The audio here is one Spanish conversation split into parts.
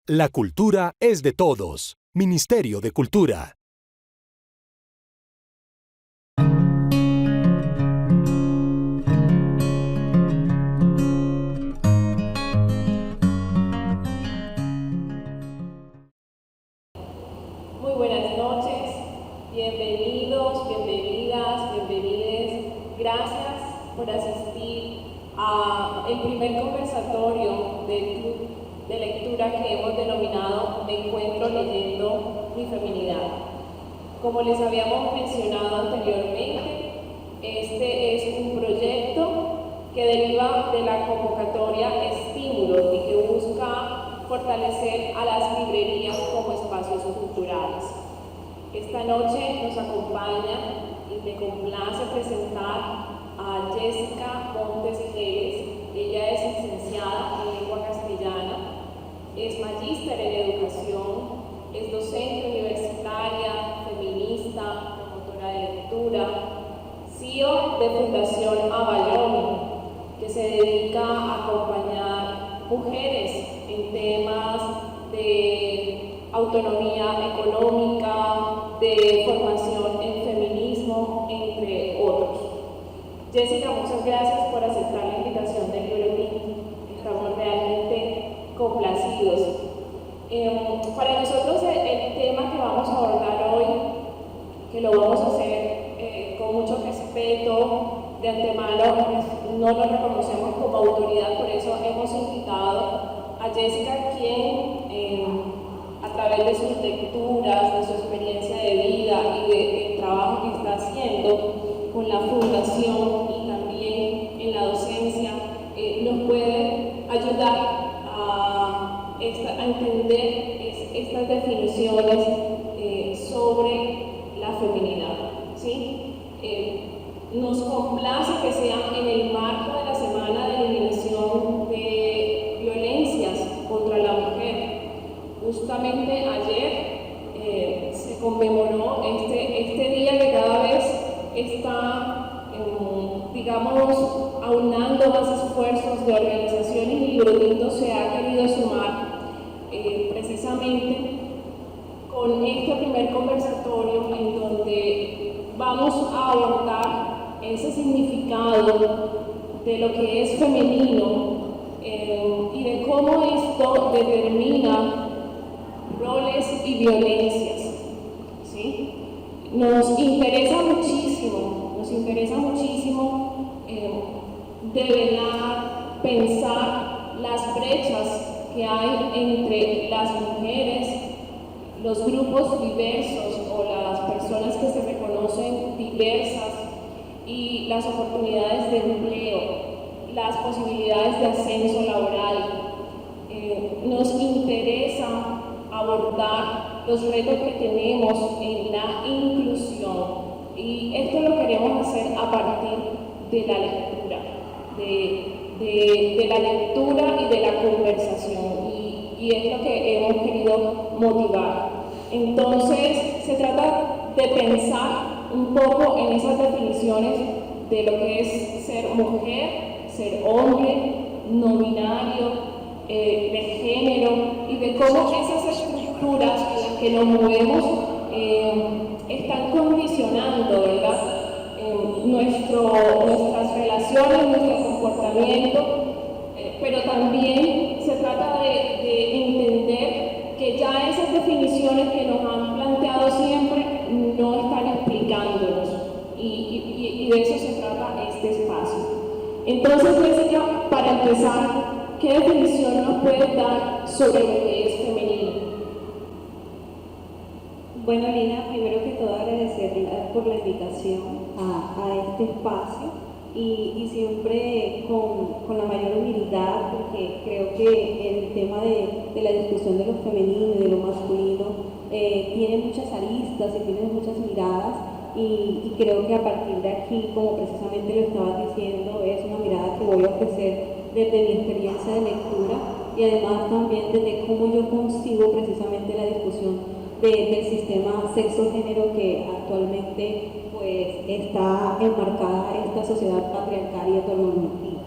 La cultura es de todos. Ministerio de Cultura. Muy buenas noches, bienvenidos, bienvenidas, bienvenides. Gracias por asistir al primer conversatorio del club de lectura que hemos denominado Me Encuentro Leyendo Mi Feminidad. Como les habíamos mencionado anteriormente, este es un proyecto que deriva de la convocatoria Estímulos y que busca fortalecer a las librerías como espacios culturales. Esta noche nos acompaña y me complace presentar a Jessica Montes Geles. Ella es licenciada en lengua castellana, es magíster en educación, es docente universitaria, feminista, promotora de lectura, CEO de Fundación Avallón, que se dedica a acompañar mujeres en temas de autonomía económica, de formación en feminismo, entre otros. Jessica, muchas gracias por aceptar la invitación del boletín. Estamos realmente complacidos. Para nosotros el tema que vamos a abordar hoy, que lo vamos a hacer con mucho respeto, de antemano no nos reconocemos como autoridad, por eso hemos invitado a Jessica, quien a través de sus lecturas, de su experiencia de vida y del trabajo que está haciendo con la fundación y también en la docencia, nos puede ayudar a entender estas definiciones sobre la feminidad, ¿sí? Nos complace que sea en el marco de la Semana de Eliminación de Violencias contra la Mujer. Justamente ayer se conmemoró este día que cada vez está, digamos, aunando más esfuerzos de organizaciones y Librotinto se ha querido sumar precisamente con este primer conversatorio en donde vamos a abordar ese significado de lo que es femenino y de cómo esto determina roles y violencias, ¿sí? Nos interesa muchísimo develar, pensar las brechas que hay entre las mujeres, los grupos diversos o las personas que se reconocen diversas y las oportunidades de empleo, las posibilidades de ascenso laboral. Nos interesa abordar los retos que tenemos en la inclusión y esto lo queremos hacer a partir de la lectura, de la lectura y de la conversación y es lo que hemos querido motivar. Entonces se trata de pensar un poco en esas definiciones de lo que es ser mujer, ser hombre, no binario, de género y de cómo esas estructuras en las que nos movemos están condicionando, ¿verdad? Nuestras relaciones, nuestro comportamiento, pero también se trata de entender que ya esas definiciones que nos han planteado siempre no están explicándonos y de eso se trata este espacio. Entonces, Jessica, para empezar, ¿qué definición nos puedes dar sobre lo que es femenino? Bueno, Lina, primero que todo agradecerle por la invitación a este espacio y siempre con la mayor humildad, porque creo que el tema de la discusión de lo femenino y de lo masculino tiene muchas aristas y tiene muchas miradas y creo que a partir de aquí, como precisamente lo estabas diciendo, es una mirada que voy a ofrecer desde mi experiencia de lectura y además también desde cómo yo concibo precisamente la discusión del sistema sexo-género que actualmente pues está enmarcada esta sociedad patriarcal y heteronormativa.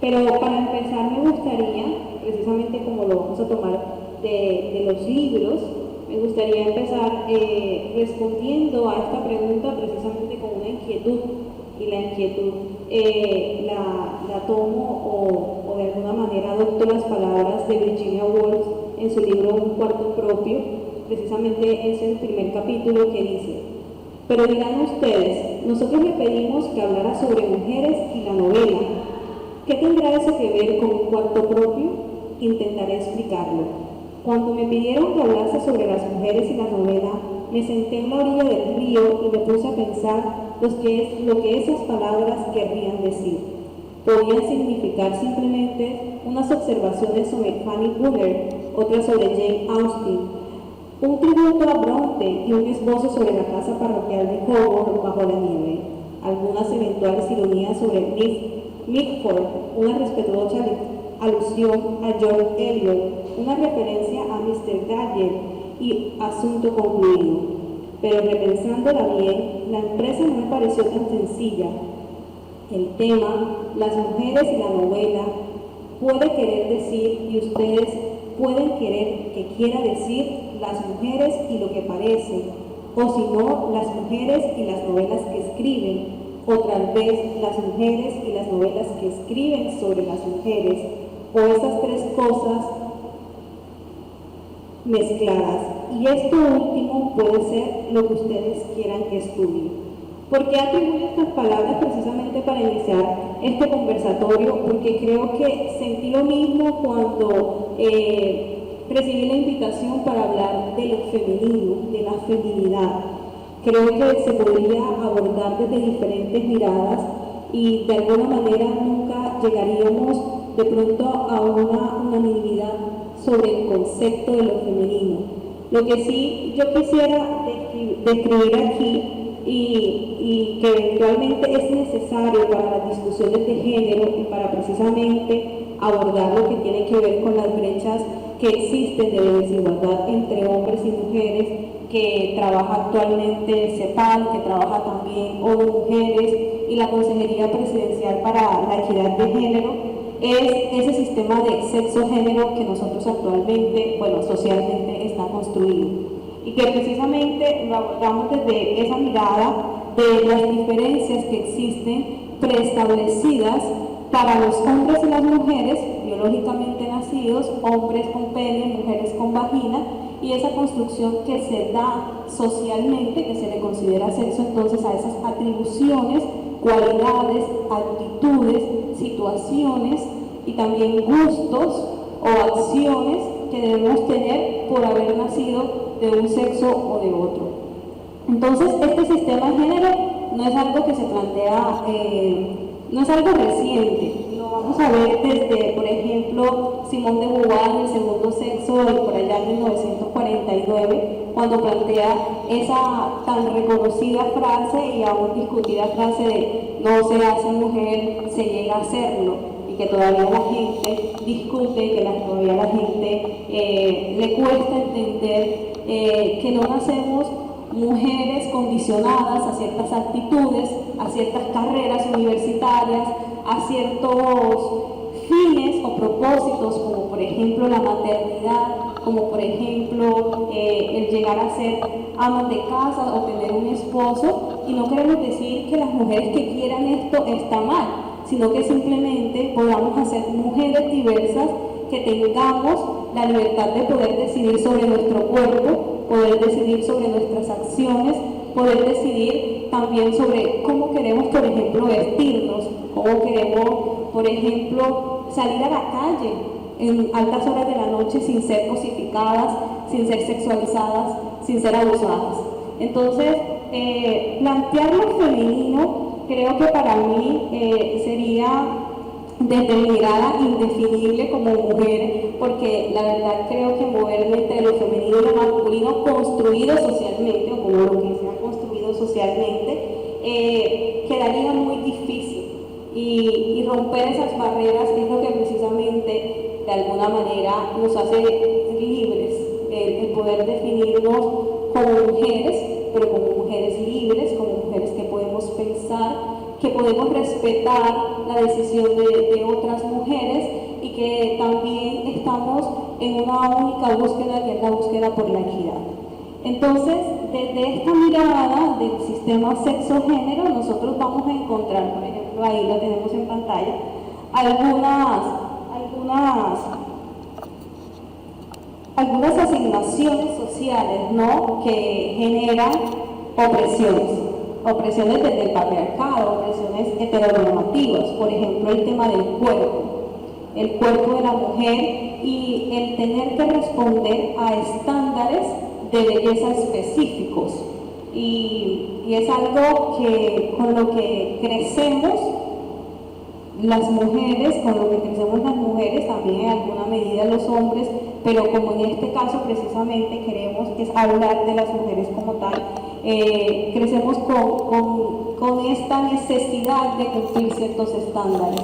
Pero para empezar me gustaría, precisamente como lo vamos a tomar de los libros. Me gustaría empezar respondiendo a esta pregunta precisamente con una inquietud, y la inquietud la tomo o de alguna manera adopto las palabras de Virginia Woolf en su libro Un cuarto propio. Precisamente es el primer capítulo que dice: pero dirán ustedes, nosotros le pedimos que hablara sobre mujeres y la novela. ¿Qué tendrá eso que ver con un cuarto propio? Intentaré explicarlo. Cuando me pidieron que hablase sobre las mujeres y la novela, me senté en la orilla del río y me puse a pensar lo que esas palabras querrían decir. Podían significar simplemente unas observaciones sobre Fanny Bunner, otras sobre Jane Austen, un tributo a Bronte y un esbozo sobre la casa parroquial de Hogwarts bajo la nieve, algunas eventuales ironías sobre Mitford, una respetuosa alusión a George Eliot, una referencia a Mr. Gadget y asunto concluido. Pero repensándola bien, la empresa no me pareció tan sencilla. El tema, las mujeres y la novela, puede querer decir, y ustedes pueden querer que quiera decir, las mujeres y lo que parece, o si no, las mujeres y las novelas que escriben, o tal vez las mujeres y las novelas que escriben sobre las mujeres, o esas tres cosas mezcladas. Y esto último puede ser lo que ustedes quieran que estudie. ¿Por qué atribuyo estas palabras precisamente para iniciar este conversatorio? Porque creo que sentí lo mismo cuando recibí la invitación para hablar de lo femenino, de la feminidad. Creo que se podría abordar desde diferentes miradas y de alguna manera nunca llegaríamos de pronto a una unanimidad sobre el concepto de lo femenino. Lo que sí yo quisiera describir aquí y que eventualmente es necesario para las discusiones de género y para precisamente abordar lo que tiene que ver con las brechas que existen de desigualdad entre hombres y mujeres, que trabaja actualmente el CEPAL, que trabaja también ONU Mujeres y la Consejería Presidencial para la Equidad de Género, es ese sistema de sexo-género que nosotros actualmente, socialmente está construido. Y que precisamente lo abordamos desde esa mirada de las diferencias que existen preestablecidas para los hombres y las mujeres biológicamente nacidos, hombres con pene, mujeres con vagina, y esa construcción que se da socialmente, que se le considera sexo entonces a esas atribuciones, cualidades, actitudes, situaciones y también gustos o acciones que debemos tener por haber nacido de un sexo o de otro. Entonces, este sistema de género no es algo que se plantea, no es algo reciente. Lo vamos a ver desde, por ejemplo, Simone de Beauvoir, El segundo sexo, y por allá en 1949, cuando plantea esa tan reconocida frase y aún discutida frase de no se hace mujer, se llega a hacerlo, y que todavía la gente discute, que todavía la gente le cuesta entender que no nacemos mujeres condicionadas a ciertas actitudes, a ciertas carreras universitarias, a ciertos fines o propósitos, como por ejemplo la maternidad, como por ejemplo el llegar a ser amas de casa o tener un esposo. Y no queremos decir que las mujeres que quieran esto está mal, sino que simplemente podamos hacer mujeres diversas, que tengamos la libertad de poder decidir sobre nuestro cuerpo, poder decidir sobre nuestras acciones, poder decidir también sobre cómo queremos, por ejemplo, vestirnos, cómo queremos, por ejemplo, salir a la calle en altas horas de la noche sin ser cosificadas, sin ser sexualizadas, sin ser abusadas. Entonces, plantear lo femenino creo que para mí sería desde mi mirada indefinible como mujer, porque la verdad creo que moverme entre lo femenino y lo masculino construido socialmente, o como lo que se ha construido socialmente, quedaría muy difícil. Y romper esas barreras es lo que precisamente de alguna manera nos hace libres, el poder definirnos como mujeres, pero como mujeres libres, como mujeres que podemos pensar, que podemos respetar la decisión de otras mujeres y que también estamos en una única búsqueda, que es la búsqueda por la equidad. Entonces, desde esta mirada del sistema sexo-género, nosotros vamos a encontrar, por ejemplo, ahí lo tenemos en pantalla, algunas asignaciones sociales, ¿no?, que generan opresiones desde el patriarcado, opresiones heteronormativas, por ejemplo, el tema del cuerpo de la mujer y el tener que responder a estándares de belleza específicos. Y es algo que con lo que crecemos las mujeres, también en alguna medida los hombres, pero como en este caso precisamente queremos es hablar de las mujeres como tal, crecemos con esta necesidad de cumplir ciertos estándares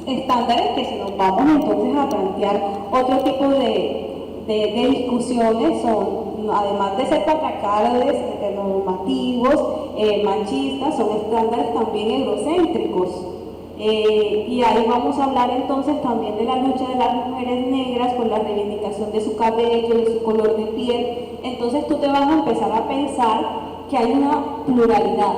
que si nos vamos entonces a plantear otro tipo de discusiones son, además de ser patriarcales, heteronormativos, machistas, son estándares también eurocéntricos. Y ahí vamos a hablar entonces también de la lucha de las mujeres negras por la reivindicación de su cabello, de su color de piel. Entonces tú te vas a empezar a pensar que hay una pluralidad.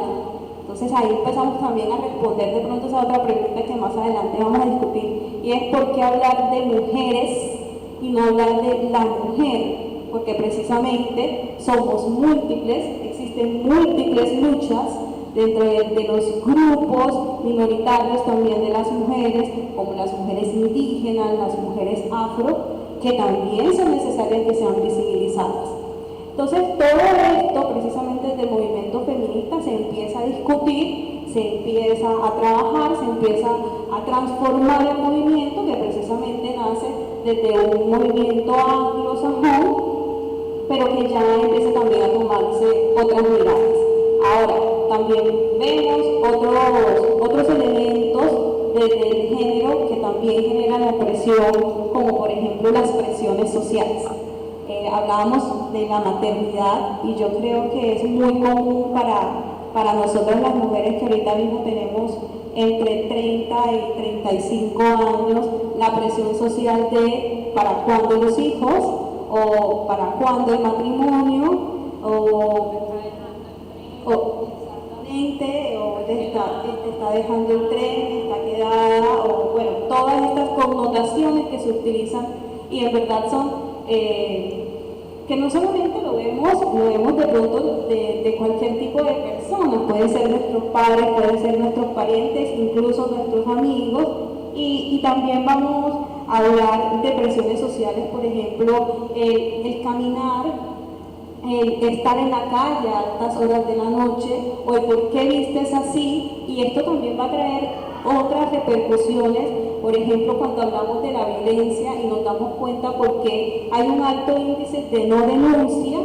Entonces ahí empezamos también a responder de pronto esa otra pregunta que más adelante vamos a discutir, y es por qué hablar de mujeres y no hablar de la mujer, porque precisamente somos múltiples, existen múltiples luchas dentro de los grupos minoritarios también de las mujeres, como las mujeres indígenas, las mujeres afro, que también son necesarias que sean visibilizadas. Entonces todo esto, precisamente desde el movimiento feminista, se empieza a discutir, se empieza a trabajar, se empieza a transformar el movimiento, que precisamente nace desde un movimiento anglosajón, pero que ya empieza también a tomarse otras miradas. Ahora, también vemos otros elementos del género que también generan opresión, como por ejemplo las presiones sociales. Hablábamos de la maternidad y yo creo que es muy común para nosotras las mujeres que ahorita mismo tenemos entre 30 y 35 años, la presión social de para cuándo los hijos, o para cuándo el matrimonio, o te está dejando el tren, está quedada, o bueno, todas estas connotaciones que se utilizan y en verdad son, que no solamente lo vemos de pronto de cualquier tipo de persona, puede ser nuestros padres, pueden ser nuestros parientes, incluso nuestros amigos, y también vamos a hablar de presiones sociales, por ejemplo, el caminar, estar en la calle a altas horas de la noche, o el por qué vistes así, y esto también va a traer otras repercusiones, por ejemplo, cuando hablamos de la violencia y nos damos cuenta por qué hay un alto índice de no denuncia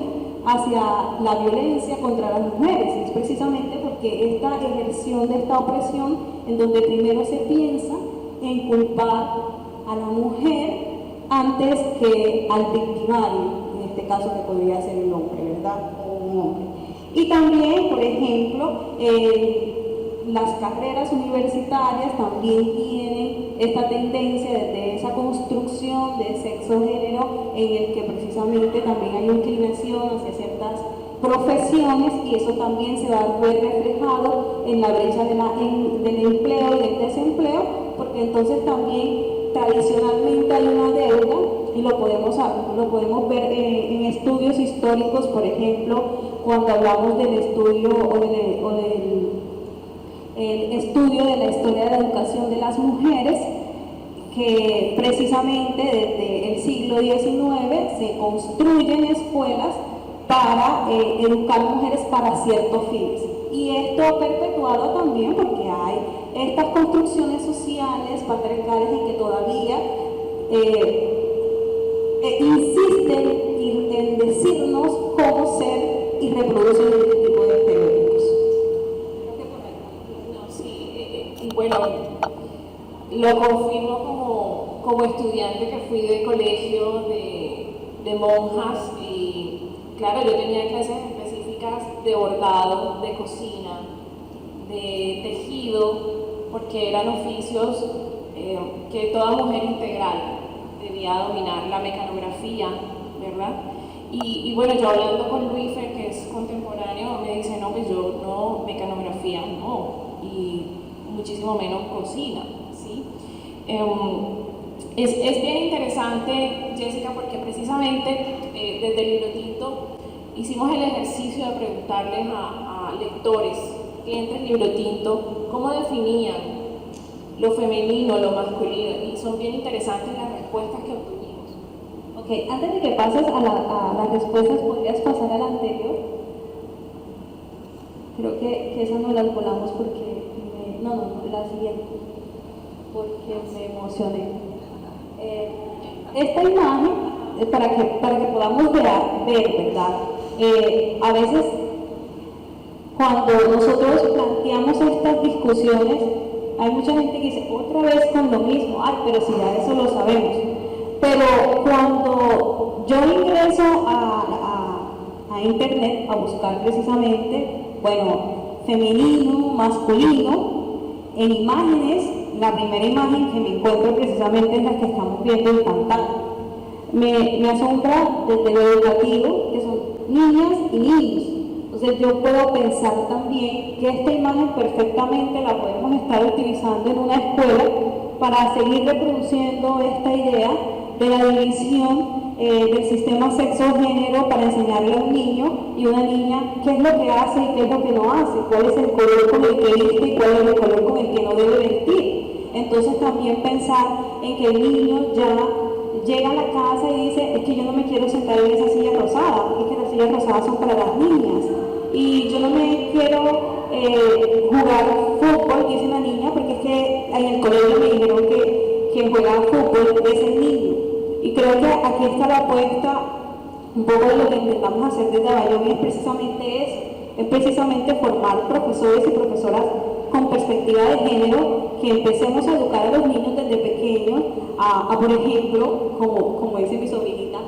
hacia la violencia contra las mujeres, y es precisamente porque esta ejerción de esta opresión, en donde primero se piensa en culpar a la mujer antes que al victimario, en este caso que podría ser el hombre, ¿verdad? O un hombre. Y también, por ejemplo, las carreras universitarias también tienen esta tendencia desde esa construcción de sexo-género en el que precisamente también hay inclinación hacia ciertas profesiones, y eso también se va a ver reflejado en la brecha del empleo y del desempleo, porque entonces también tradicionalmente hay una deuda, y lo podemos ver en estudios históricos, por ejemplo, cuando hablamos del estudio el estudio de la historia de la educación de las mujeres, que precisamente desde el siglo XIX se construyen escuelas para educar mujeres para ciertos fines. Y esto perpetuado también porque hay estas construcciones sociales, patriarcales, en que todavía insisten en decirnos cómo ser y reproducir este tipo de estereotipos. Y bueno, lo confirmo como estudiante que fui de colegio de monjas, y claro, yo tenía clases específicas de bordado, de cocina, de tejido, porque eran oficios que toda mujer integral debía dominar la mecanografía, ¿verdad? Y bueno, yo hablando con Luifer, que es contemporáneo, me dice, no, pues yo no, mecanografía no, y muchísimo menos cocina, ¿sí? Es bien interesante, Jessica, porque precisamente desde el Libro Tinto hicimos el ejercicio de preguntarles a lectores, clientes Libro Tinto, cómo definían lo femenino, lo masculino, y son bien interesantes las respuestas que obtuvimos. Ok, antes de que pases a las respuestas, ¿podrías pasar a la anterior? Creo que esa no las volamos porque no, la siguiente, porque me emocioné. Esta imagen, para que podamos ver, ¿verdad? A veces cuando nosotros planteamos estas discusiones, hay mucha gente que dice, otra vez con lo mismo, ay, pero si ya eso lo sabemos. Pero cuando yo ingreso a internet a buscar precisamente, bueno, femenino, masculino, en imágenes, la primera imagen que me encuentro precisamente es la que estamos viendo en pantalla. Me asombra desde lo educativo, que son niñas y niños. Entonces yo puedo pensar también que esta imagen perfectamente la podemos estar utilizando en una escuela para seguir reproduciendo esta idea de la división del sistema sexo-género, para enseñarle a un niño y una niña qué es lo que hace y qué es lo que no hace, cuál es el color con el que viste y cuál es el color con el que no debe vestir. Entonces también pensar en que el niño ya llega a la casa y dice, es que yo no me quiero sentar en esa silla rosada, porque es que las sillas rosadas son para las niñas, y yo no me quiero jugar fútbol, dice una niña, porque es que en el colegio me dijeron que quien juega fútbol es el niño. Y creo que aquí está la apuesta, un poco de lo que intentamos hacer desde Abayomi, es precisamente eso, es precisamente formar profesores y profesoras con perspectiva de género, que empecemos a educar a los niños desde pequeños, por ejemplo, como dice mi sobrinita,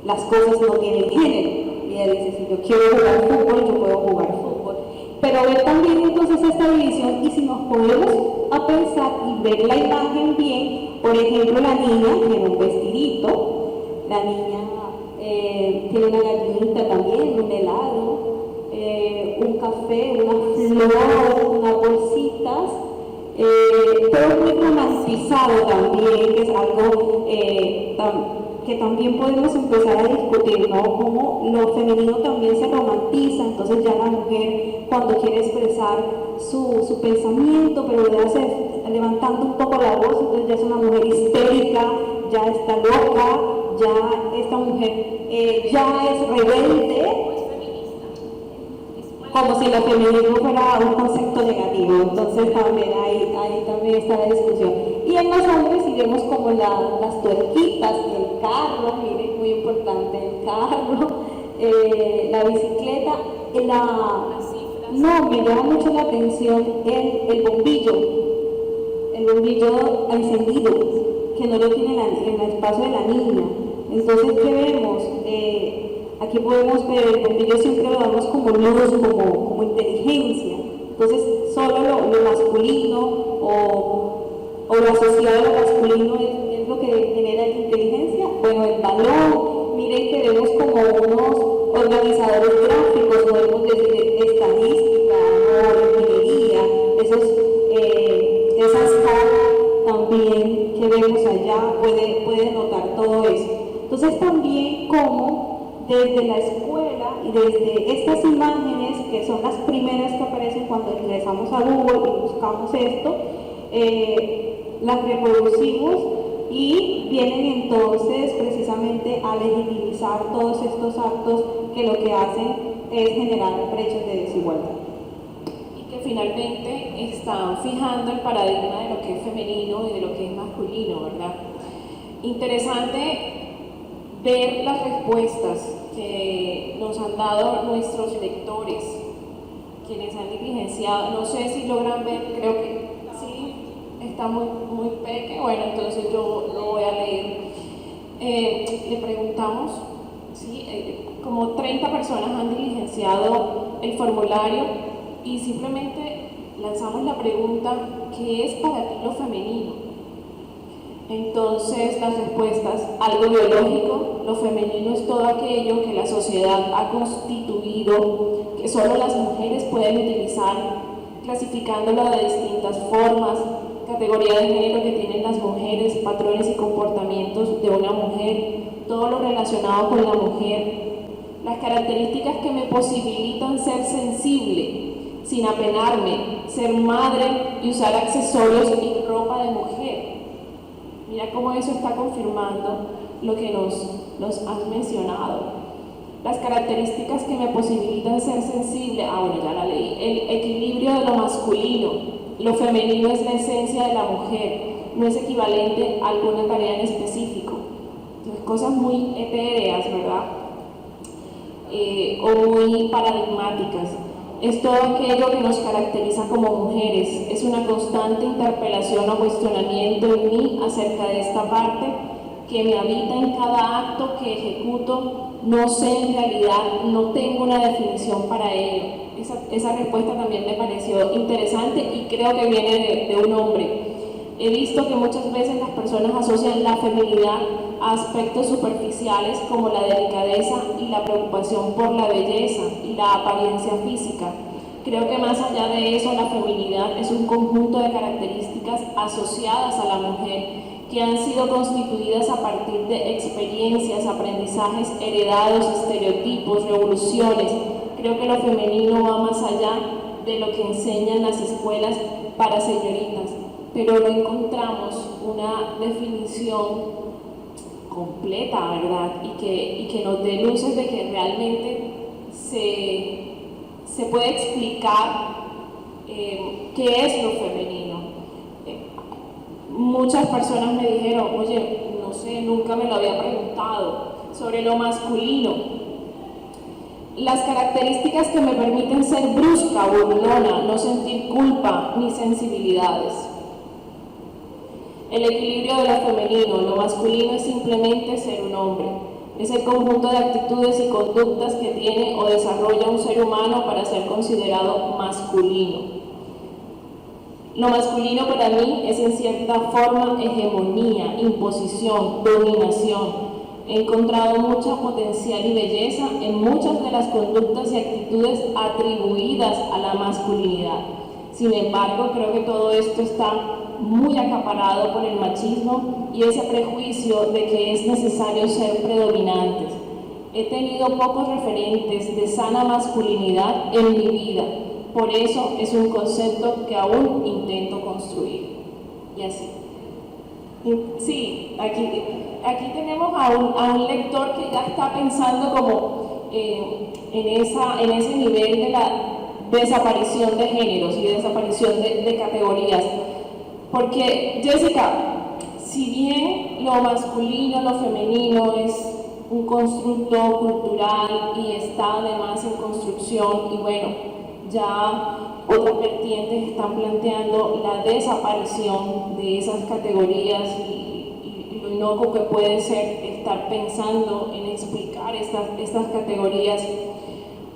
las cosas no tienen género. Y ella dice, si yo quiero jugar fútbol, yo puedo jugar fútbol. Pero ver también entonces esta división, y si nos ponemos a pensar y ver la imagen bien, por ejemplo, la niña tiene un vestidito, la niña tiene una gallinita también, un helado, un café, una flor, unas bolsitas, todo muy romantizado también, que es algo que también podemos empezar a discutir, ¿no? Cómo lo femenino también se romantiza, entonces ya la mujer cuando quiere expresar su pensamiento, pero lo hace levantando un poco la voz, entonces ya es una mujer histérica, ya está loca, ya esta mujer ya es rebelde, como si el feminismo fuera un concepto negativo. Entonces también ahí también está la discusión. Y en los hombres, si vemos como las tuerquitas y el carro, miren, muy importante el carro, la bicicleta, no, me llama mucho la atención el bombillo encendido, que no lo tiene en el espacio de la niña. Entonces, ¿qué vemos? Aquí podemos ver, el bombillo siempre lo damos como luz, como inteligencia. Entonces, solo lo masculino o lo asociado a lo masculino es lo que genera la inteligencia. Bueno, el balón, miren que vemos como unos organizadores gráficos, podemos decir estadística, ¿no? Ingeniería, esas caras también que vemos allá, puede notar todo eso. Entonces, también como desde la escuela y desde estas imágenes, que son las primeras que aparecen cuando ingresamos a Google y buscamos esto, las reproducimos y vienen entonces precisamente a legitimizar todos estos actos que lo que hacen es generar brechas de desigualdad. Y que finalmente están fijando el paradigma de lo que es femenino y de lo que es masculino, ¿verdad? Interesante ver las respuestas que nos han dado nuestros lectores, quienes han diligenciado. No sé si logran ver, creo que sí, está muy pequeño. Bueno, entonces yo lo voy a leer. Le preguntamos, ¿sí? Como 30 personas han diligenciado el formulario y simplemente lanzamos la pregunta: ¿qué es para ti lo femenino? Entonces las respuestas: algo biológico. Lo femenino es todo aquello que la sociedad ha constituido, que solo las mujeres pueden utilizar, clasificándolo de distintas formas, categoría de género que tienen las mujeres, patrones y comportamientos de una mujer, todo lo relacionado con la mujer, las características que me posibilitan ser sensible, sin apenarme, ser madre y usar accesorios y ropa de mujer. Mira cómo eso está confirmando lo que nos has mencionado. Las características que me posibilitan ser sensible, bueno, ya la leí. El equilibrio de lo masculino. Lo femenino es la esencia de la mujer, no es equivalente a alguna tarea en específico. Entonces, cosas muy etéreas, ¿verdad? O muy paradigmáticas. Es todo aquello que nos caracteriza como mujeres. Es una constante interpelación o cuestionamiento en mí acerca de esta parte que me habita en cada acto que ejecuto. No sé en realidad, no tengo una definición para ello. Esa respuesta también me pareció interesante y creo que viene de un hombre. He visto que muchas veces las personas asocian la feminidad a aspectos superficiales como la delicadeza y la preocupación por la belleza y la apariencia física. Creo que más allá de eso, la feminidad es un conjunto de características asociadas a la mujer que han sido constituidas a partir de experiencias, aprendizajes heredados, estereotipos, revoluciones. Creo que lo femenino va más allá de lo que enseñan las escuelas para señoritas, pero no encontramos una definición completa, ¿verdad? Y que nos dé luces de que realmente se puede explicar qué es lo femenino. Muchas personas me dijeron: oye, no sé, nunca me lo había preguntado. Sobre lo masculino, las características que me permiten ser brusca, burlona, no sentir culpa ni sensibilidades. El equilibrio de lo femenino. Lo masculino es simplemente ser un hombre. Es el conjunto de actitudes y conductas que tiene o desarrolla un ser humano para ser considerado masculino. Lo masculino para mí es en cierta forma hegemonía, imposición, dominación. He encontrado mucha potencial y belleza en muchas de las conductas y actitudes atribuidas a la masculinidad. Sin embargo, creo que todo esto está muy acaparado por el machismo y ese prejuicio de que es necesario ser predominantes. He tenido pocos referentes de sana masculinidad en mi vida. Por eso es un concepto que aún intento construir. Y así. Sí, aquí tenemos a un lector que ya está pensando como en ese nivel de la desaparición de géneros y de desaparición de categorías. Porque, Jessica, si bien lo masculino, lo femenino es un constructo cultural y está además en construcción, y bueno, ya otras vertientes están planteando la desaparición de esas categorías y lo inocuo que puede ser estar pensando en explicar estas categorías.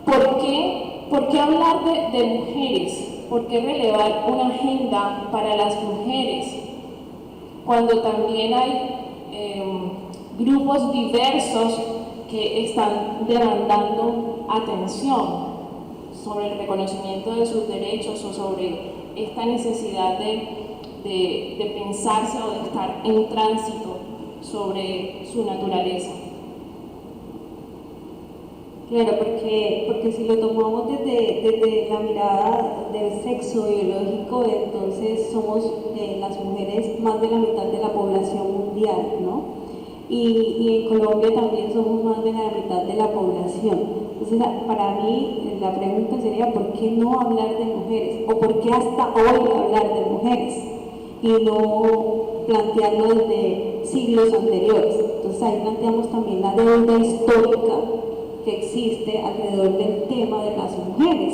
¿Por qué hablar de mujeres? ¿Por qué relevar una agenda para las mujeres cuando también hay grupos diversos que están demandando atención sobre el reconocimiento de sus derechos o sobre esta necesidad de pensarse o de estar en tránsito sobre su naturaleza? Claro, porque si lo tomamos desde la mirada del sexo biológico, entonces somos las mujeres más de la mitad de la población mundial, ¿no? Y en Colombia también somos más de la mitad de la población. Entonces, para mí, la pregunta sería: ¿por qué no hablar de mujeres? ¿O por qué hasta hoy hablar de mujeres? Y no plantearlo desde siglos anteriores. Entonces, ahí planteamos también la deuda histórica que existe alrededor del tema de las mujeres.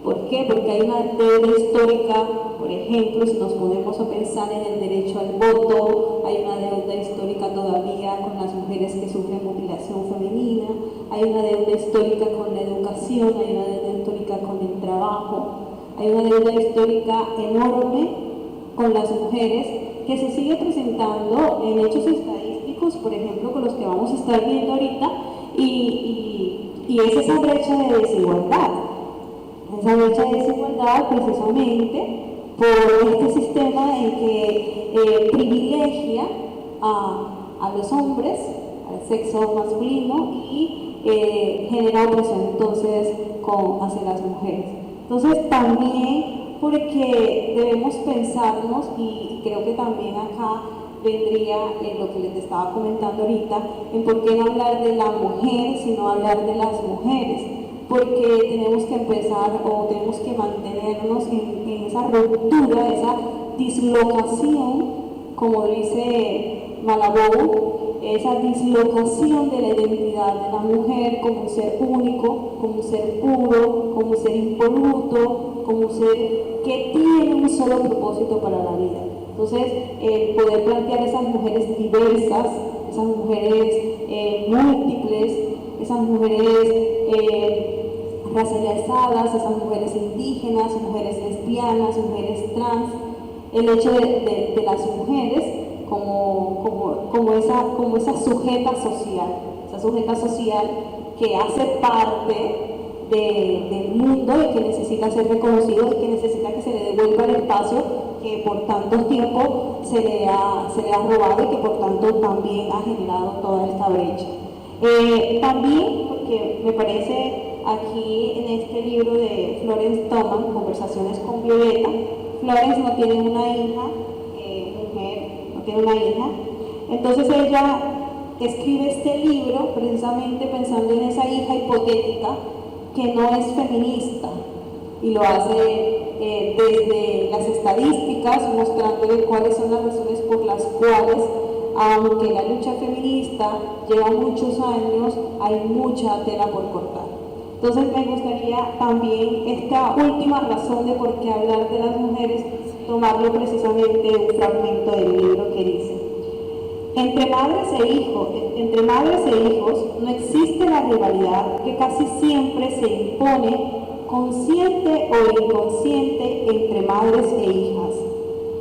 ¿Por qué? Porque hay una deuda histórica, por ejemplo, si nos ponemos a pensar en el derecho al voto, hay una deuda histórica todavía con las mujeres que sufren mutilación femenina, hay una deuda histórica con la educación, hay una deuda histórica con el trabajo, hay una deuda histórica enorme con las mujeres que se sigue presentando en hechos estadísticos, por ejemplo, con los que vamos a estar viendo ahorita, y es esa brecha de desigualdad. Esa brecha de desigualdad precisamente por este sistema en que privilegia a los hombres, al sexo masculino, y genera opresión entonces hacia las mujeres. Entonces también porque debemos pensarnos, y creo que también acá vendría lo que les estaba comentando ahorita, en por qué no hablar de la mujer, sino hablar de las mujeres, porque tenemos que empezar o tenemos que mantenernos en esa ruptura, esa dislocación, como dice Malabou, esa dislocación de la identidad de la mujer como un ser único, como un ser puro, como un ser impoluto, como un ser que tiene un solo propósito para la vida. Entonces, el poder plantear esas mujeres diversas, esas mujeres múltiples, esas mujeres racializadas, esas mujeres indígenas, mujeres lesbianas, mujeres trans, el hecho de las mujeres como esa sujeta social que hace parte del mundo y que necesita ser reconocido y que necesita que se le devuelva el espacio que por tanto tiempo se le ha robado y que por tanto también ha generado toda esta brecha. También, porque me parece aquí en este libro de Florence Thomas, Conversaciones con Violeta, Florence no tiene una hija, mujer, no tiene una hija, entonces ella escribe este libro precisamente pensando en esa hija hipotética que no es feminista, y lo hace desde las estadísticas, mostrándole cuáles son las razones por las cuales, aunque la lucha feminista lleva muchos años, hay mucha tela por cortar. Entonces me gustaría también esta última razón de por qué hablar de las mujeres, tomarlo precisamente de un fragmento del libro que dice: entre madres e hijos no existe la rivalidad que casi siempre se impone, consciente o inconsciente, entre madres e hijas.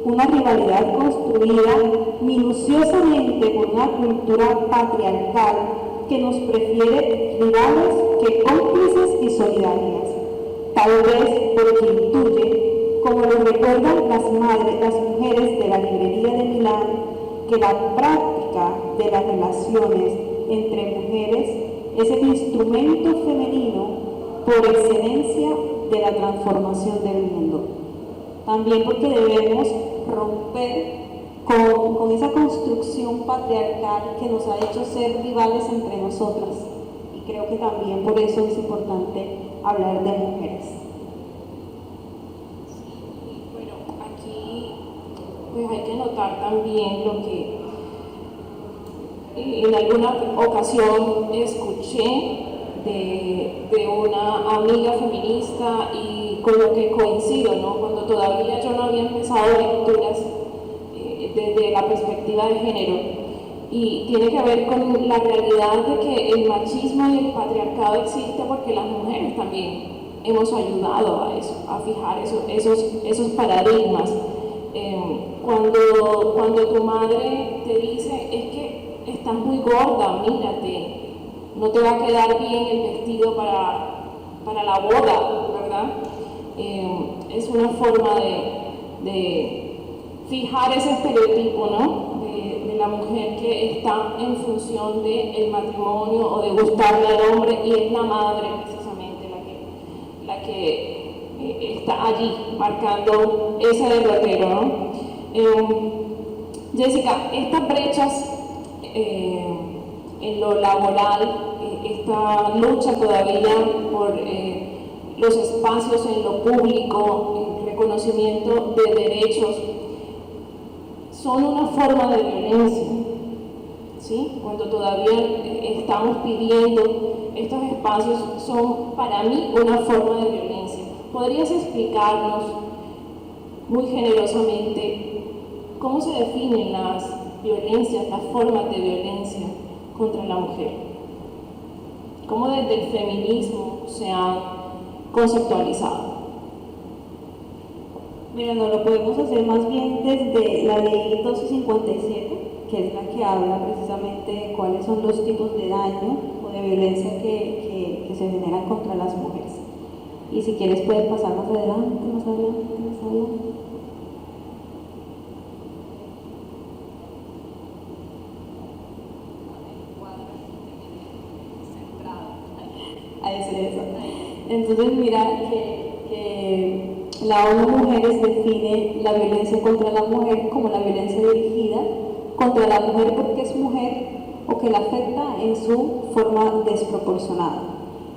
Una rivalidad construida minuciosamente por una cultura patriarcal que nos prefiere rivales que cómplices y solidarias. Tal vez porque intuye, como lo recuerdan las mujeres de la librería de Milán, que la práctica de las relaciones entre mujeres es el instrumento femenino por excelencia de la transformación del mundo. También porque debemos romper con esa construcción patriarcal que nos ha hecho ser rivales entre nosotras. Y creo que también por eso es importante hablar de mujeres. Bueno, aquí pues hay que notar también lo que en alguna ocasión escuché de una amiga feminista y con lo que coincido, ¿no? Cuando todavía yo no había empezado lecturas desde la perspectiva de género, y tiene que ver con la realidad de que el machismo y el patriarcado existe porque las mujeres también hemos ayudado a eso, a fijar esos paradigmas. Cuando tu madre te dice, es que estás muy gorda, mírate, no te va a quedar bien el vestido para la boda, ¿verdad? Es una forma de fijar ese estereotipo, ¿no? De la mujer que está en función del matrimonio o de gustarle al hombre, y es la madre precisamente la que está allí marcando ese derrotero, ¿no? Jessica, estas brechas en lo laboral, esta lucha todavía por los espacios en lo público, el reconocimiento de derechos, son una forma de violencia, ¿sí? Cuando todavía estamos pidiendo estos espacios, son para mí una forma de violencia. ¿Podrías explicarnos muy generosamente cómo se definen las violencias, las formas de violencia contra la mujer? ¿Cómo desde el feminismo se han conceptualizado? Mira, no lo podemos hacer más bien desde la ley 1257, que es la que habla precisamente de cuáles son los tipos de daño o de violencia que se generan contra las mujeres. Y si quieres puedes pasar más adelante, más adelante, más adelante. A decir eso. Entonces mira que la ONU Mujeres define la violencia contra la mujer como la violencia dirigida contra la mujer porque es mujer o que la afecta en su forma desproporcionada.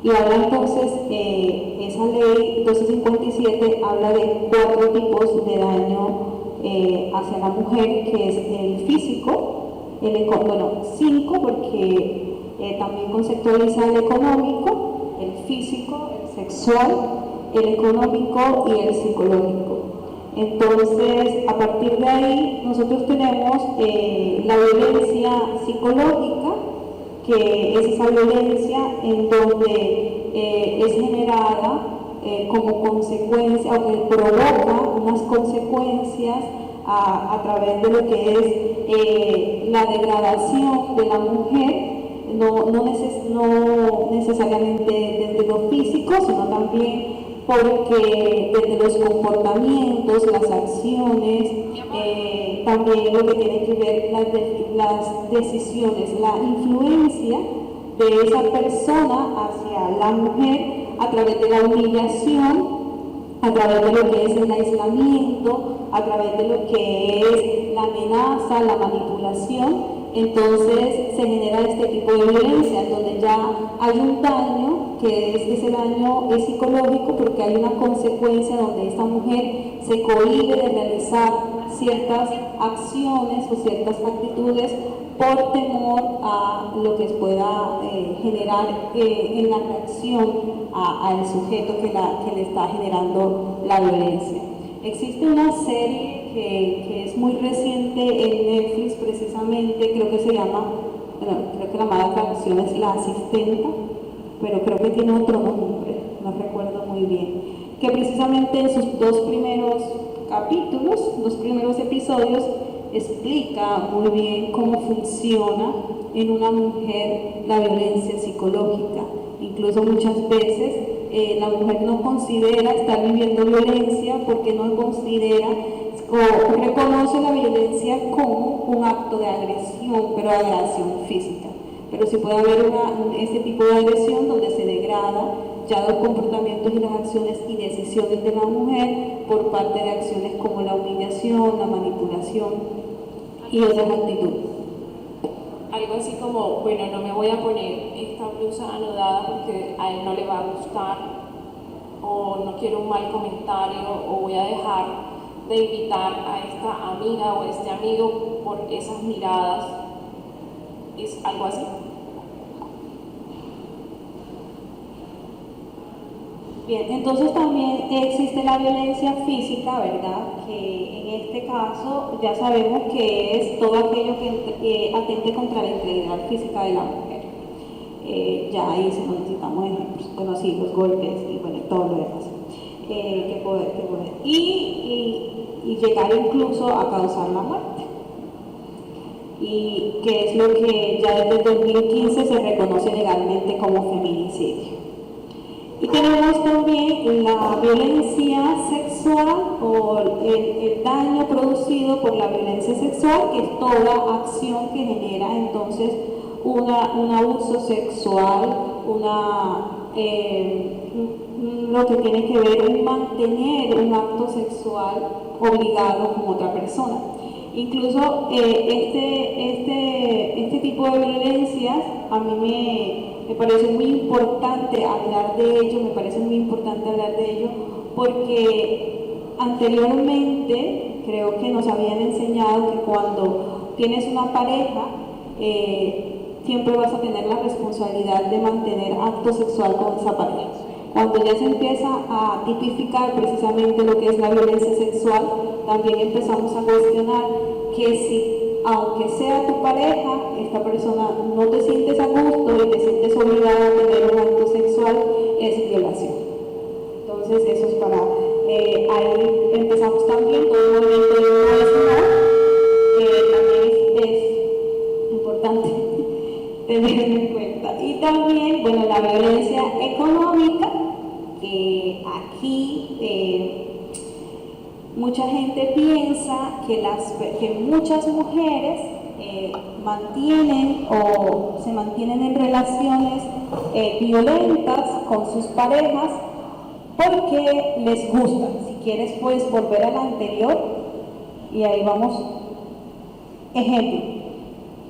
Y habla entonces, esa ley 1257 habla de 4 tipos de daño hacia la mujer, que es el físico, bueno, 5 porque también conceptualiza el económico, el físico, el sexual, el económico y el psicológico. Entonces, a partir de ahí, nosotros tenemos la violencia psicológica, que es esa violencia en donde es generada como consecuencia o que provoca unas consecuencias a través de lo que es la degradación de la mujer, no necesariamente desde lo físico, sino también porque desde los comportamientos, las acciones, también lo que tiene que ver las decisiones, la influencia de esa persona hacia la mujer a través de la humillación, a través de lo que es el aislamiento, a través de lo que es la amenaza, la manipulación. Entonces se genera este tipo de violencia, donde ya hay un daño, ese daño es psicológico porque hay una consecuencia donde esta mujer se cohíbe de realizar ciertas acciones o ciertas actitudes por temor a lo que pueda generar en la reacción al sujeto que le está generando la violencia. Existe una serie que es muy reciente en Netflix precisamente, creo que se llama, bueno, creo que la mala traducción es La Asistenta, pero creo que tiene otro nombre, no recuerdo muy bien, que precisamente en sus 2 primeros capítulos, 2 primeros episodios, explica muy bien cómo funciona en una mujer la violencia psicológica. Incluso muchas veces la mujer no considera estar viviendo violencia porque no considera o reconoce la violencia como un acto de agresión, pero de agresión física. Pero sí puede haber este tipo de agresión donde se degrada ya los comportamientos y las acciones y decisiones de la mujer por parte de acciones como la humillación, la manipulación y otras actitudes. Algo así como, bueno, no me voy a poner esta blusa anudada porque a él no le va a gustar, o no quiero un mal comentario, o voy a dejar de invitar a esta amiga o a este amigo por esas miradas. ¿Es algo así? Bien, entonces también existe la violencia física, ¿verdad? Que en este caso ya sabemos que es todo aquello que atente contra la integridad física de la mujer. Ya ahí sí necesitamos ejemplos, bueno, sí, los golpes y bueno, todo lo demás. Y llegar incluso a causar la muerte. Y que es lo que ya desde 2015 se reconoce legalmente como feminicidio. Y tenemos también la violencia sexual o el daño producido por la violencia sexual, que es toda acción que genera entonces un abuso sexual, lo que tiene que ver con mantener un acto sexual obligado con otra persona. Incluso este tipo de violencias a mí me parece muy importante hablar de ello, porque anteriormente creo que nos habían enseñado que cuando tienes una pareja, siempre vas a tener la responsabilidad de mantener acto sexual con esa pareja. Cuando ya se empieza a tipificar precisamente lo que es la violencia sexual, también empezamos a cuestionar que si, aunque sea tu pareja, esta persona no te sientes a gusto y te sientes obligada a tener un acto sexual, es violación. Entonces eso es ahí empezamos también, bueno, la violencia económica, que aquí mucha gente piensa que muchas mujeres mantienen o se mantienen en relaciones violentas con sus parejas porque les gusta. Si quieres puedes volver a la anterior y ahí vamos. Ejemplo,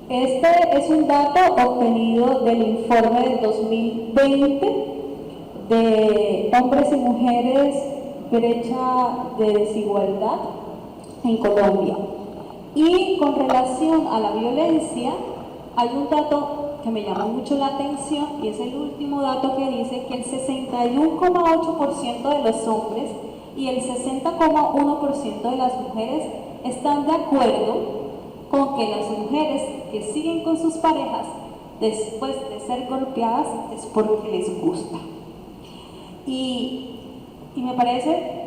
este es un dato obtenido del informe del 2020 de hombres y mujeres, brecha de desigualdad en Colombia. Y con relación a la violencia, hay un dato que me llama mucho la atención y es el último dato que dice que el 61,8% de los hombres y el 60,1% de las mujeres están de acuerdo con que las mujeres que siguen con sus parejas después de ser golpeadas es porque les gusta. Y me parece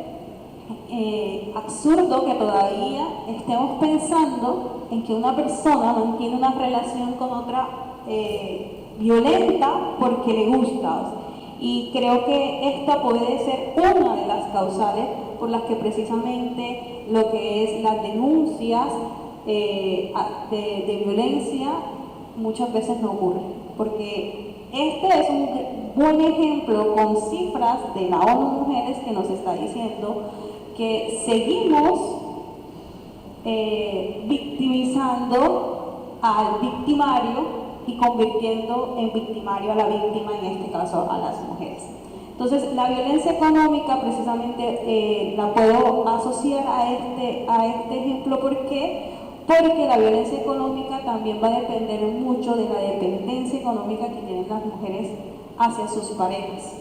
absurdo que todavía estemos pensando en que una persona mantiene una relación con otra violenta porque le gusta. Y creo que esta puede ser una de las causales por las que precisamente lo que es las denuncias de violencia muchas veces no ocurre, porque este es un buen ejemplo con cifras de la ONU Mujeres que nos está diciendo que seguimos victimizando al victimario y convirtiendo en victimario a la víctima, en este caso a las mujeres. Entonces, la violencia económica precisamente la puedo asociar a este ejemplo. ¿Por qué? Porque la violencia económica también va a depender mucho de la dependencia económica que tienen las mujeres hacia sus parejas.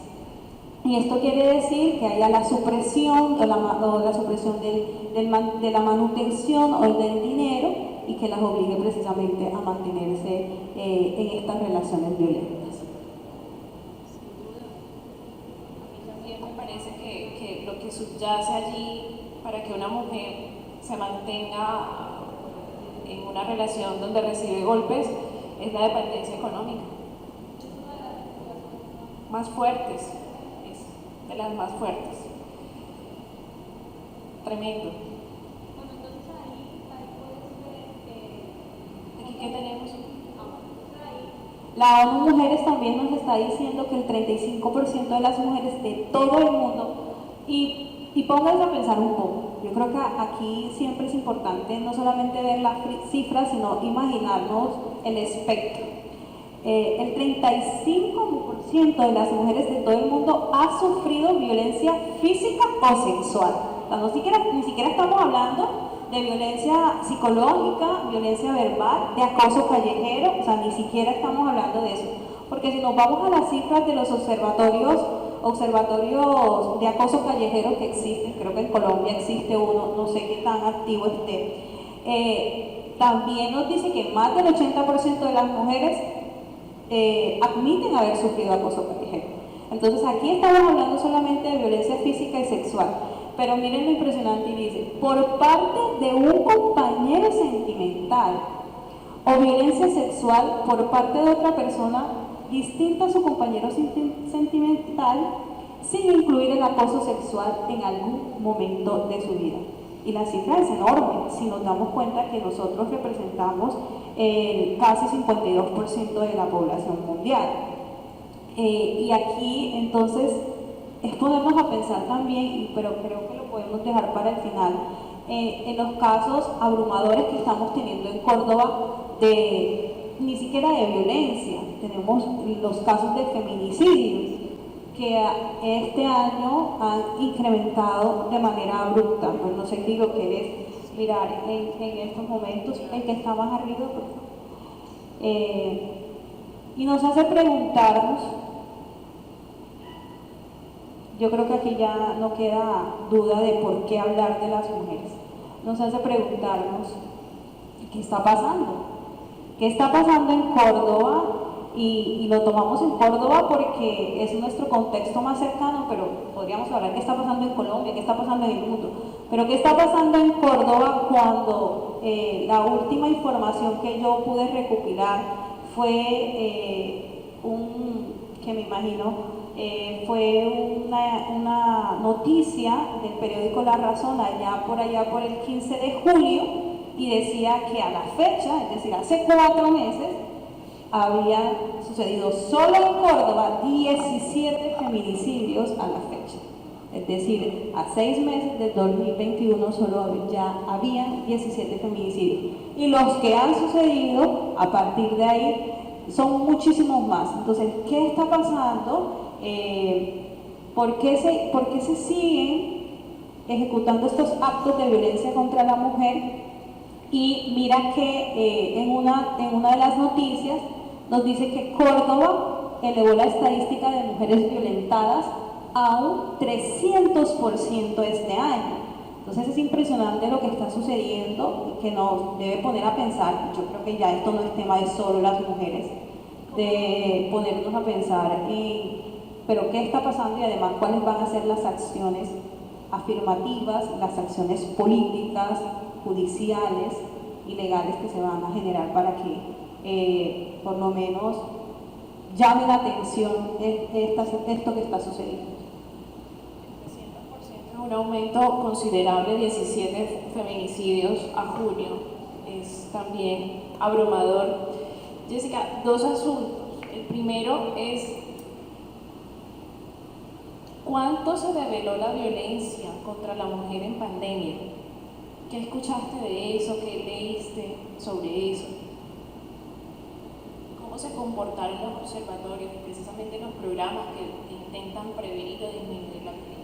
Y esto quiere decir que haya la supresión o la supresión de la manutención o del dinero y que las obligue precisamente a mantenerse en estas relaciones violentas. También me parece que lo que subyace allí para que una mujer se mantenga en una relación donde recibe golpes es la dependencia económica. Más fuertes, es de las más fuertes. Tremendo. Bueno, entonces ahí puedes ver ¿Aquí qué tenemos? la ONU Mujeres también nos está diciendo que el 35% de las mujeres de todo el mundo, y pónganse a pensar un poco, yo creo que aquí siempre es importante no solamente ver las cifras, sino imaginarnos el espectro. El 35% de las mujeres de todo el mundo ha sufrido violencia física o sexual. O sea, ni siquiera estamos hablando de violencia psicológica, violencia verbal, de acoso callejero, o sea, ni siquiera estamos hablando de eso. Porque si nos vamos a las cifras de los observatorios de acoso callejero que existen, creo que en Colombia existe uno, no sé qué tan activo esté, también nos dice que más del 80% de las mujeres admiten haber sufrido acoso callejero. Entonces aquí estamos hablando solamente de violencia física y sexual. Pero miren lo impresionante, y dice, por parte de un compañero sentimental o violencia sexual por parte de otra persona distinta a su compañero sentimental, sin incluir el acoso sexual en algún momento de su vida. Y la cifra es enorme, si nos damos cuenta que nosotros representamos casi 52% de la población mundial. Y aquí, entonces, es ponernos a pensar también, pero creo que lo podemos dejar para el final, en los casos abrumadores que estamos teniendo en Córdoba, ni siquiera de violencia, tenemos los casos de feminicidios, que este año han incrementado de manera abrupta. Pues no sé si lo quieres mirar en estos momentos, el que está más arriba, por favor. Y nos hace preguntarnos, yo creo que aquí ya no queda duda de por qué hablar de las mujeres, nos hace preguntarnos qué está pasando. ¿Qué está pasando en Córdoba? Y lo tomamos en Córdoba porque es nuestro contexto más cercano, pero podríamos hablar qué está pasando en Colombia, qué está pasando en el mundo. Pero qué está pasando en Córdoba cuando la última información que yo pude recopilar fue que me imagino fue una noticia del periódico La Razón allá por el 15 de julio y decía que a la fecha, es decir, hace 4 meses, había sucedido solo en Córdoba 17 feminicidios a la fecha. Es decir, a 6 meses del 2021 solo ya habían 17 feminicidios. Y los que han sucedido a partir de ahí son muchísimos más. Entonces, ¿qué está pasando? ¿Por qué se siguen ejecutando estos actos de violencia contra la mujer? Y mira que en una de las noticias nos dice que Córdoba elevó la estadística de mujeres violentadas a un 300% este año. Entonces es impresionante lo que está sucediendo y que nos debe poner a pensar. Yo creo que ya esto no es tema de solo las mujeres, de ponernos a pensar pero qué está pasando y además cuáles van a ser las acciones afirmativas, las acciones políticas, judiciales y legales que se van a generar para que por lo menos llame la atención esto que está sucediendo. Un aumento considerable, 17 feminicidios a junio, es también abrumador. Jessica, 2 asuntos. El primero es, ¿cuánto se reveló la violencia contra la mujer en pandemia? ¿Qué escuchaste de eso? ¿Qué leíste sobre eso? ¿Cómo se comportaron los observatorios, precisamente los programas que intentan prevenir o disminuir la violencia?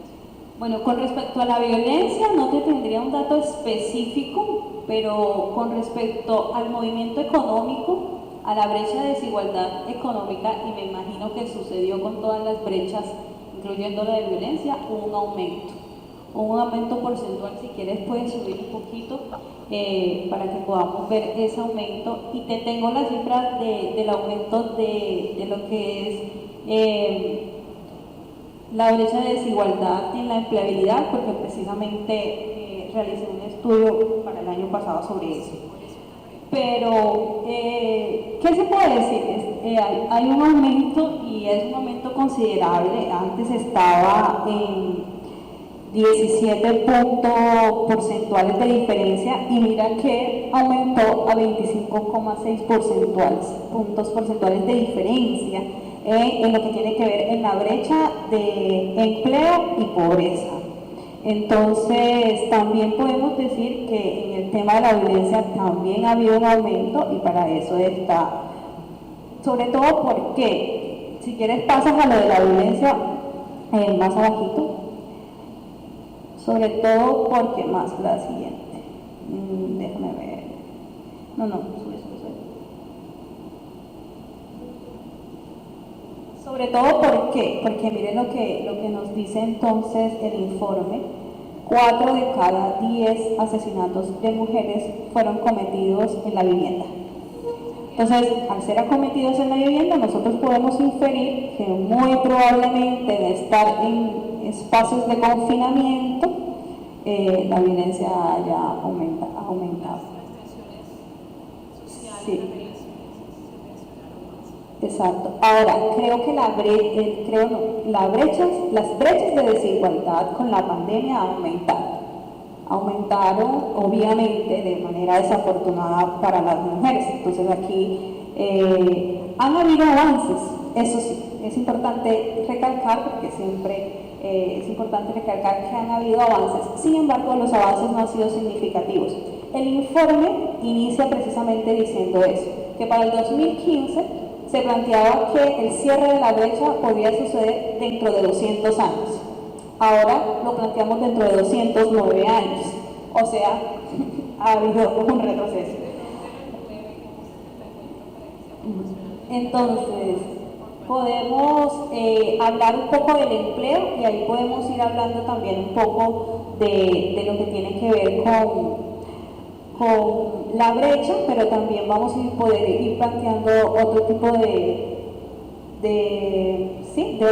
Bueno, con respecto a la violencia no te tendría un dato específico, pero con respecto al movimiento económico, a la brecha de desigualdad económica, y me imagino que sucedió con todas las brechas, incluyendo la de violencia, hubo un aumento porcentual. Si quieres puedes subir un poquito para que podamos ver ese aumento, y te tengo las cifras del aumento de lo que es la brecha de desigualdad en la empleabilidad, porque precisamente realicé un estudio para el año pasado sobre eso. Pero, ¿qué se puede decir? Hay un aumento, y es un aumento considerable. Antes estaba en 17 puntos porcentuales de diferencia, y mira que aumentó a 25,6 puntos porcentuales de diferencia en lo que tiene que ver en la brecha de empleo y pobreza. Entonces, también podemos decir que en el tema de la violencia también ha habido un aumento, y para eso está, sobre todo porque, si quieres pasas a lo de la violencia más abajito, sobre todo porque más la siguiente, déjame ver, sube. Sobre todo, ¿por qué? Porque miren lo que nos dice entonces el informe. 4 de cada 10 asesinatos de mujeres fueron cometidos en la vivienda. Entonces, al ser acometidos en la vivienda, nosotros podemos inferir que muy probablemente de estar en espacios de confinamiento, la violencia haya aumentado. Sí. Exacto. Ahora, creo que las brechas de desigualdad con la pandemia aumentaron obviamente de manera desafortunada para las mujeres. Entonces aquí han habido avances, eso sí, es importante recalcar, porque siempre es importante recalcar que han habido avances. Sin embargo, los avances no han sido significativos. El informe inicia precisamente diciendo eso, que para el 2015 se planteaba que el cierre de la brecha podía suceder dentro de 200 años. Ahora lo planteamos dentro de 209 años. O sea, ha habido un retroceso. Entonces, podemos hablar un poco del empleo, y ahí podemos ir hablando también un poco de lo que tiene que ver con la brecha, pero también vamos a poder ir planteando otro tipo de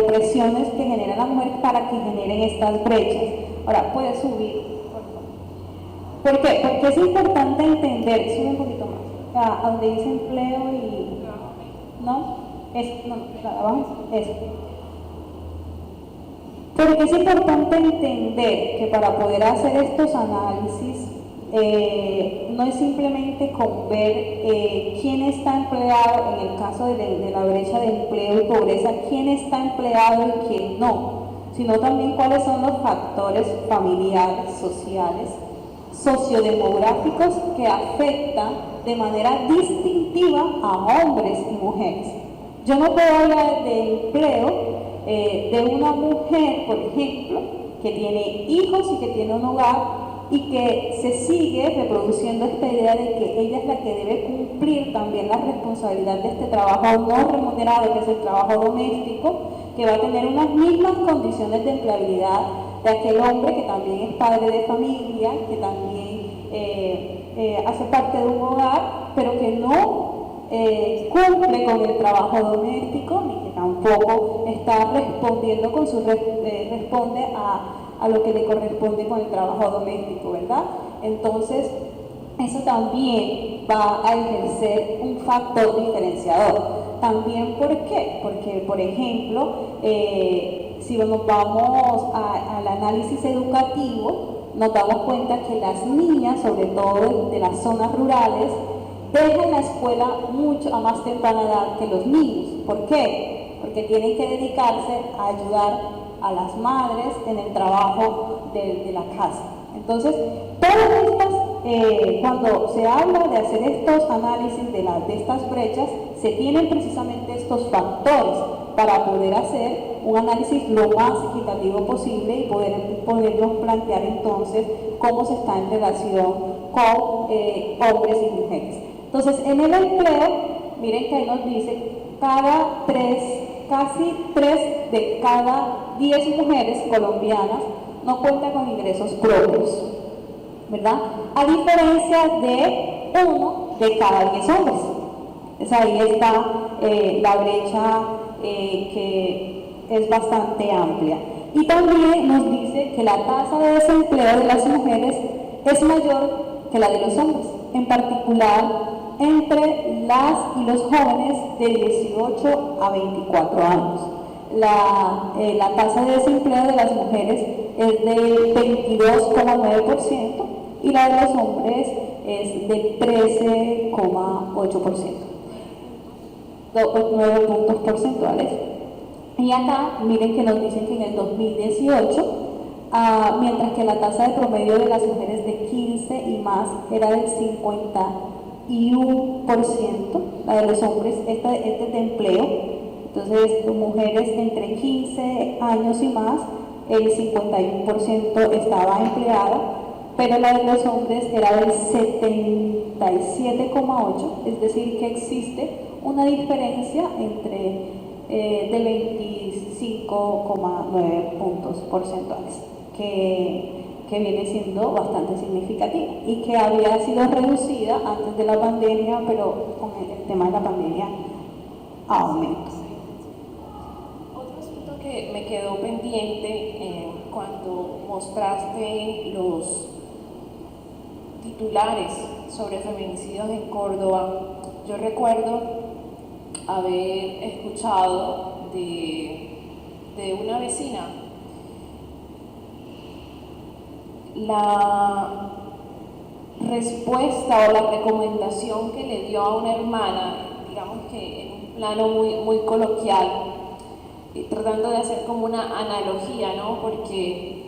opresiones que generan la mujer para que generen estas brechas. Ahora, puedes subir, por favor. ¿Por qué? Porque es importante entender, sube un poquito más, a donde dice empleo y... ¿no? Porque es importante entender que para poder hacer estos análisis no es simplemente con ver quién está empleado, en el caso de la brecha de empleo y pobreza, quién está empleado y quién no, sino también cuáles son los factores familiares, sociales, sociodemográficos que afectan de manera distintiva a hombres y mujeres. Yo no puedo hablar de empleo de una mujer, por ejemplo, que tiene hijos y que tiene un hogar y que se sigue reproduciendo esta idea de que ella es la que debe cumplir también la responsabilidad de este trabajo no remunerado, que es el trabajo doméstico, que va a tener unas mismas condiciones de empleabilidad de aquel hombre que también es padre de familia, que también hace parte de un hogar, pero que no cumple con el trabajo doméstico, ni que tampoco está respondiendo con responde a lo que le corresponde con el trabajo doméstico, ¿verdad? Entonces, eso también va a ejercer un factor diferenciador. También, ¿por qué? Porque, por ejemplo, si nos vamos al análisis educativo, nos damos cuenta que las niñas, sobre todo de las zonas rurales, dejan la escuela mucho a más temprana edad que los niños. ¿Por qué? Porque tienen que dedicarse a ayudar a las madres en el trabajo de la casa. Entonces, todas estas, cuando se habla de hacer estos análisis de estas brechas, se tienen precisamente estos factores para poder hacer un análisis lo más equitativo posible y podernos plantear entonces cómo se está en relación con hombres y mujeres. Entonces, en el empleo, miren que ahí nos dice casi 3 de cada 10 mujeres colombianas no cuentan con ingresos propios, ¿verdad? A diferencia de 1 de cada 10 hombres. Entonces ahí está la brecha que es bastante amplia. Y también nos dice que la tasa de desempleo de las mujeres es mayor que la de los hombres, en particular entre las y los jóvenes de 18 a 24 años. La tasa de desempleo de las mujeres es del 22,9% y la de los hombres es del 13,8%. 9 puntos porcentuales. Y acá miren que nos dicen que en el 2018, mientras que la tasa de promedio de las mujeres de 15 y más era del 51%, la de los hombres, este es de empleo. Entonces, mujeres entre 15 años y más, el 51% estaba empleada, pero la de los hombres era del 77,8%, es decir, que existe una diferencia entre de 25,9 puntos porcentuales, que viene siendo bastante significativa y que había sido reducida antes de la pandemia, pero con el tema de la pandemia aumenta. Otro asunto que me quedó pendiente cuando mostraste los titulares sobre feminicidios en Córdoba, yo recuerdo haber escuchado de una vecina la respuesta o la recomendación que le dio a una hermana, digamos que en un plano muy coloquial, tratando de hacer como una analogía, ¿no? Porque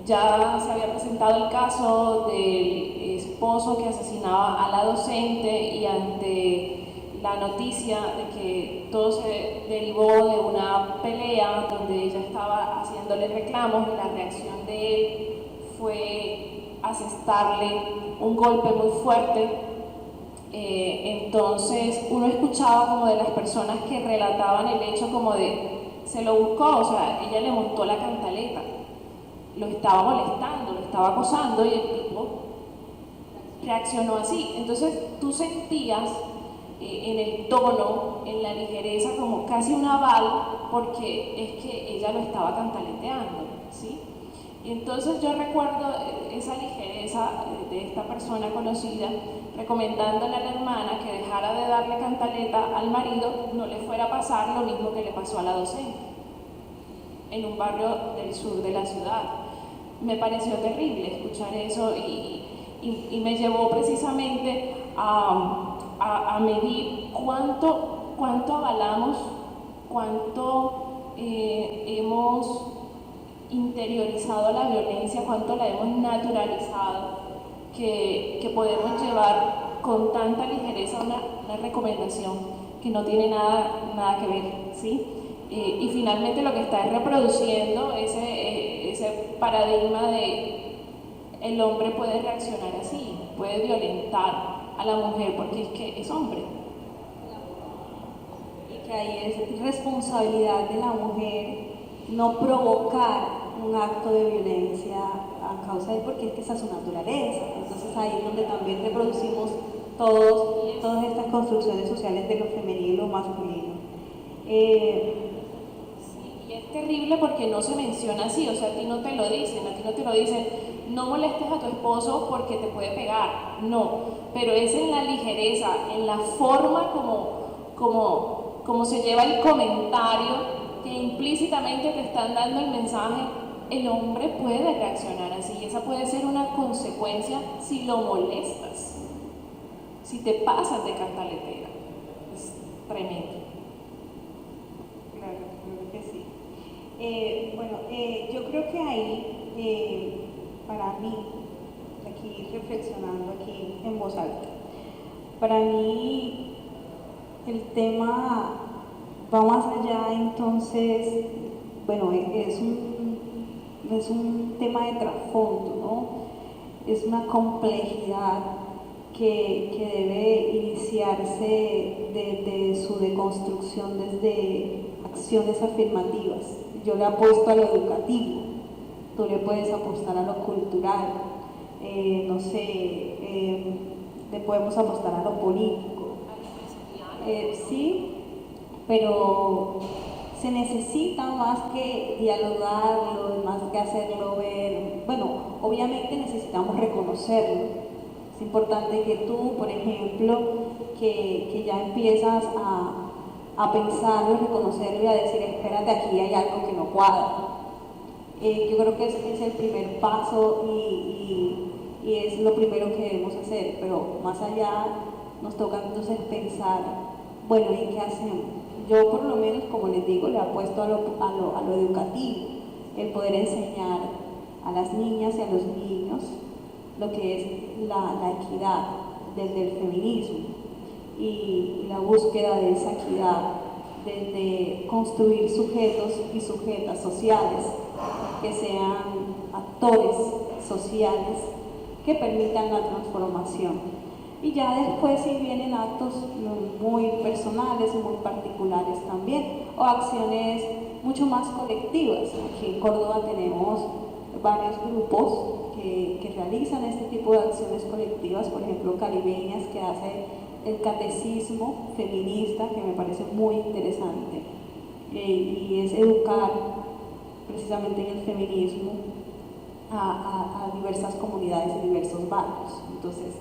ya se había presentado el caso del esposo que asesinaba a la docente y ante la noticia de que todo se derivó de una pelea donde ella estaba haciéndole reclamos y la reacción de él fue asestarle un golpe muy fuerte. Entonces uno escuchaba como de las personas que relataban el hecho como de se lo buscó, o sea, ella le montó la cantaleta, lo estaba molestando, lo estaba acosando y el tipo reaccionó así. Entonces tú sentías en el tono, en la ligereza, como casi un aval, porque es que ella lo estaba cantaleteando, ¿sí? Y entonces yo recuerdo esa ligereza de esta persona conocida, recomendándole a la hermana que dejara de darle cantaleta al marido, no le fuera a pasar lo mismo que le pasó a la docente en un barrio del sur de la ciudad. Me pareció terrible escuchar eso y me llevó precisamente a medir cuánto avalamos, cuánto hemos interiorizado la violencia, cuánto la hemos naturalizado, que podemos llevar con tanta ligereza una recomendación que no tiene nada que ver, ¿sí? Y finalmente lo que está es reproduciendo ese paradigma de el hombre puede reaccionar así, puede violentar a la mujer porque es que es hombre. Y que ahí es responsabilidad de la mujer no provocar un acto de violencia a causa de porque es que esa es su naturaleza. Entonces ahí es donde también reproducimos todas estas construcciones sociales de lo femenino y lo masculino. Y es terrible porque no se menciona así, o sea, a ti no te lo dicen, no molestes a tu esposo porque te puede pegar, no, pero es en la ligereza, en la forma como se lleva el comentario, que implícitamente te están dando el mensaje, el hombre puede reaccionar así, y esa puede ser una consecuencia si lo molestas, si te pasas de cantaletera, es tremendo. Claro, creo que sí. Yo creo que ahí, para mí, aquí reflexionando aquí en voz alta, para mí el tema va más allá, entonces, bueno, es un tema de trasfondo, ¿no? Es una complejidad que debe iniciarse desde su deconstrucción, desde acciones afirmativas. Yo le apuesto a lo educativo, tú le puedes apostar a lo cultural, le podemos apostar a lo político. Sí, pero se necesita más que dialogarlo, más que hacerlo ver. Bueno, obviamente necesitamos reconocerlo. Es importante que tú, por ejemplo, que ya empiezas a pensarlo, a reconocerlo y a decir, espérate, aquí hay algo que no cuadra. Yo creo que ese es el primer paso y es lo primero que debemos hacer, pero más allá nos toca entonces pensar, bueno, ¿y qué hacemos? Yo por lo menos, como les digo, le apuesto a lo educativo, el poder enseñar a las niñas y a los niños lo que es la equidad desde el feminismo y la búsqueda de esa equidad desde construir sujetos y sujetas sociales que sean actores sociales que permitan la transformación. Y ya después sí vienen actos muy personales, muy particulares también, o acciones mucho más colectivas. Aquí en Córdoba tenemos varios grupos que realizan este tipo de acciones colectivas, por ejemplo, Caribeñas, que hace el catecismo feminista, que me parece muy interesante, y es educar precisamente en el feminismo a diversas comunidades y diversos barrios. Entonces,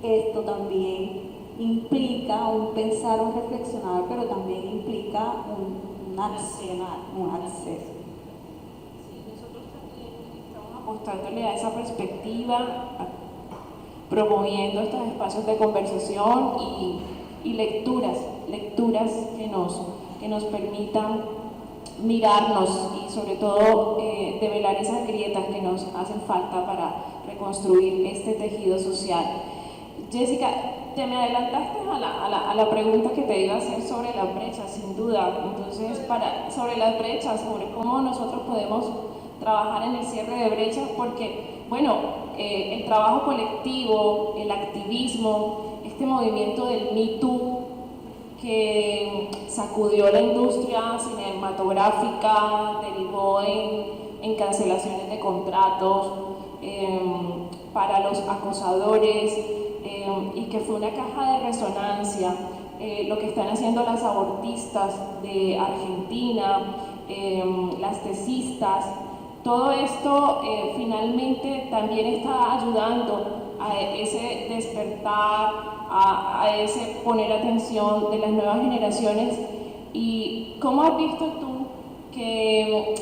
esto también implica un pensar, un reflexionar, pero también implica un accionar, un acceso. Sí, nosotros también estamos apostándole a esa perspectiva, promoviendo estos espacios de conversación y lecturas que nos permitan mirarnos y sobre todo develar esas grietas que nos hacen falta para reconstruir este tejido social. Jessica, te me adelantaste a la pregunta que te iba a hacer sobre las brechas, sin duda. Entonces, sobre las brechas, sobre cómo nosotros podemos trabajar en el cierre de brechas, porque, bueno, el trabajo colectivo, el activismo, este movimiento del Me Too, que sacudió la industria cinematográfica, derivó en cancelaciones de contratos para los acosadores, y que fue una caja de resonancia, lo que están haciendo las abortistas de Argentina, las tesistas, todo esto finalmente también está ayudando a ese despertar, a ese poner atención de las nuevas generaciones. ¿Y cómo has visto tú que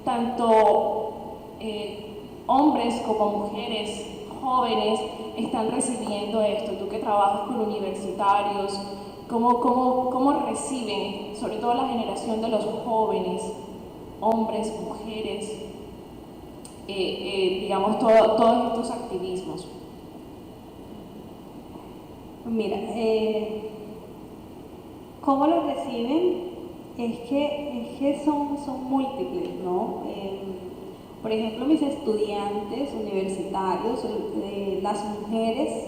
tanto hombres como mujeres jóvenes están recibiendo esto? Tú que trabajas con universitarios, ¿cómo reciben, sobre todo la generación de los jóvenes, hombres, mujeres, digamos, todos estos activismos? Mira, ¿cómo lo reciben? Es que son múltiples, ¿no? Por ejemplo, mis estudiantes universitarios, las mujeres,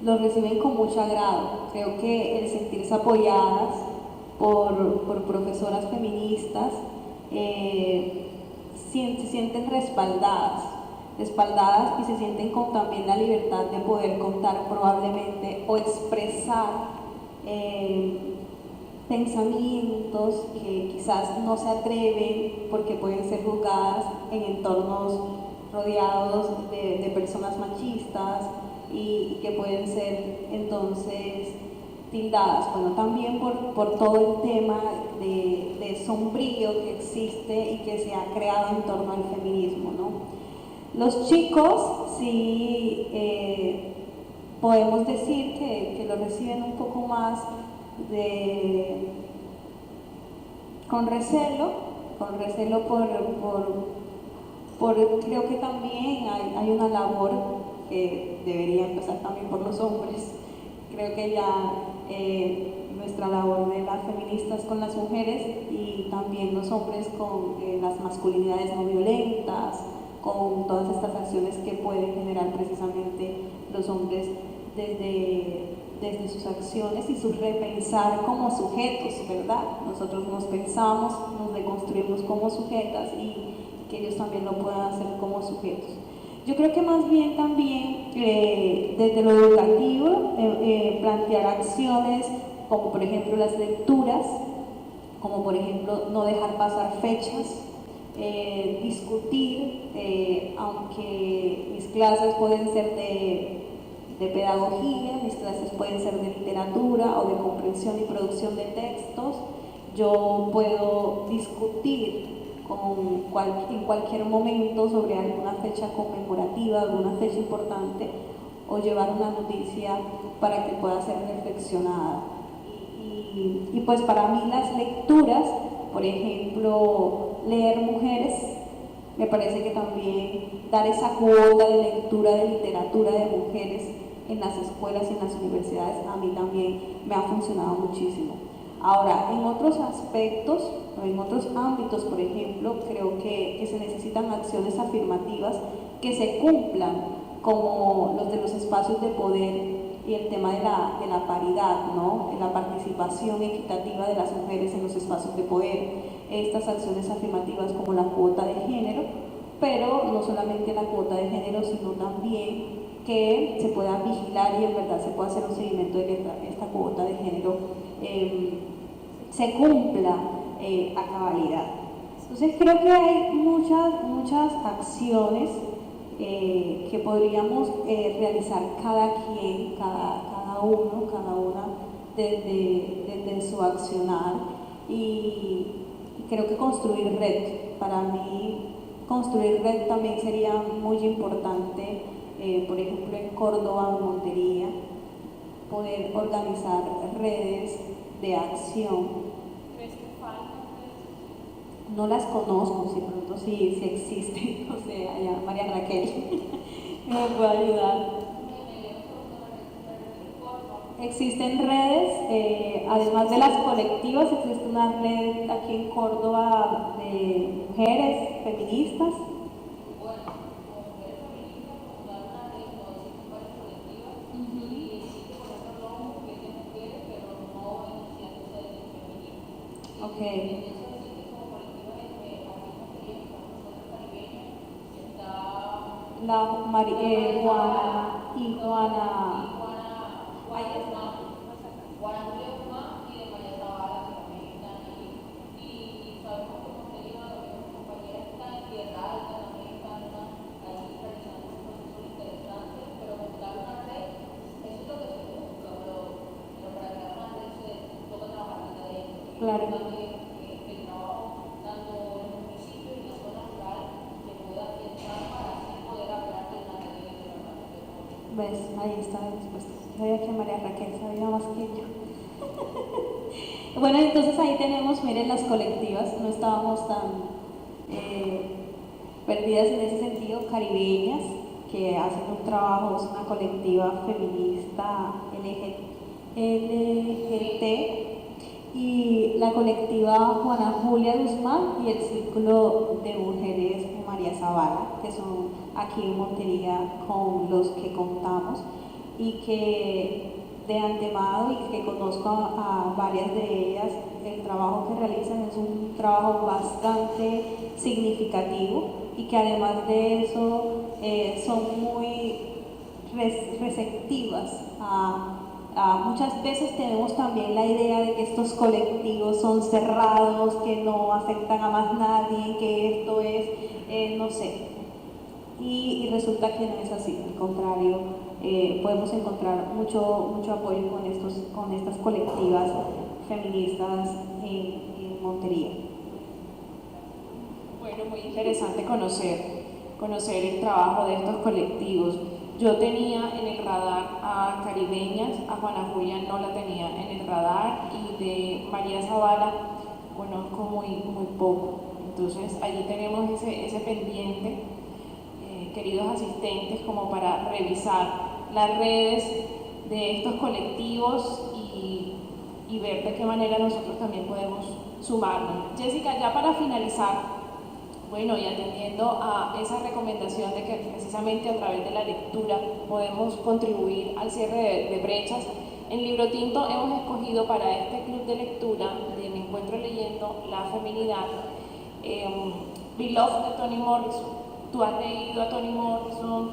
lo reciben con mucho agrado. Creo que el sentirse apoyadas por profesoras feministas, se sienten respaldadas y se sienten con también la libertad de poder contar probablemente o expresar pensamientos que quizás no se atreven porque pueden ser juzgadas en entornos rodeados de personas machistas y que pueden ser entonces tildadas, bueno, también por todo el tema de sombrío que existe y que se ha creado en torno al feminismo, ¿no? Los chicos sí podemos decir que lo reciben un poco más con recelo creo que también hay una labor que debería empezar también por los hombres. Creo que ya nuestra labor de las feministas con las mujeres y también los hombres con las masculinidades no violentas, con todas estas acciones que pueden generar precisamente los hombres desde sus acciones y su repensar como sujetos, ¿verdad? Nosotros nos pensamos, nos deconstruimos como sujetas y que ellos también lo puedan hacer como sujetos. Yo creo que más bien también desde lo educativo plantear acciones como por ejemplo las lecturas, como por ejemplo no dejar pasar fechas, discutir, aunque mis clases pueden ser de pedagogía, mis clases pueden ser de literatura o de comprensión y producción de textos, yo puedo discutir en cualquier momento sobre alguna fecha conmemorativa, alguna fecha importante o llevar una noticia para que pueda ser reflexionada. Y pues para mí las lecturas, por ejemplo, leer mujeres, me parece que también dar esa cuota de lectura de literatura de mujeres en las escuelas y en las universidades a mí también me ha funcionado muchísimo. Ahora, en otros aspectos, en otros ámbitos, por ejemplo, creo que se necesitan acciones afirmativas que se cumplan, como los de los espacios de poder y el tema de la paridad, ¿no? La participación equitativa de las mujeres en los espacios de poder, estas acciones afirmativas como la cuota de género, pero no solamente la cuota de género, sino también que se pueda vigilar y en verdad se pueda hacer un seguimiento de que esta cuota de género se cumpla a cabalidad. Entonces creo que hay muchas acciones que podríamos realizar cada quien, cada uno, cada una desde su accionar y creo que construir red, para mí construir red también sería muy importante, por ejemplo en Córdoba, en Montería, poder organizar redes de acción. ¿Crees que falta? No las conozco, si pronto sí existen, o sea, ya María Raquel me puede ayudar. Existen redes, además de las colectivas, existe una red aquí en Córdoba de mujeres feministas. Okay. Juana y Juana. Claro. El trabajo tanto en el municipio y en la zona rural que pueda pensar para así poder hablar de una ley de departamento. ¿Ves? Ahí está la respuesta. Sabía que María Raquel sabía más que yo. Bueno, entonces ahí tenemos, miren, las colectivas, no estábamos tan perdidas en ese sentido, caribeñas, que hacen un trabajo, es una colectiva feminista LGBT, y la colectiva Juana Julia Guzmán y el Círculo de Mujeres María Zavala, que son aquí en Montería con los que contamos, y que de antemano y que conozco a varias de ellas, el trabajo que realizan es un trabajo bastante significativo y que además de eso son muy receptivas muchas veces tenemos también la idea de que estos colectivos son cerrados, que no afectan a más nadie, que esto es, no sé, y resulta que no es así, al contrario, podemos encontrar mucho apoyo con estas colectivas feministas en Montería. Bueno, muy interesante conocer el trabajo de estos colectivos. Yo tenía en el radar a Caribeñas, a Juana Julia no la tenía en el radar, y de María Zavala conozco muy poco. Entonces allí tenemos ese pendiente, queridos asistentes, como para revisar las redes de estos colectivos y ver de qué manera nosotros también podemos sumarnos. Jessica, ya para finalizar, bueno, y atendiendo a esa recomendación de que precisamente a través de la lectura podemos contribuir al cierre de brechas, en Libro Tinto hemos escogido para este club de lectura de Me Encuentro Leyendo la Feminidad, Beloved de Toni Morrison. Tú has leído a Toni Morrison,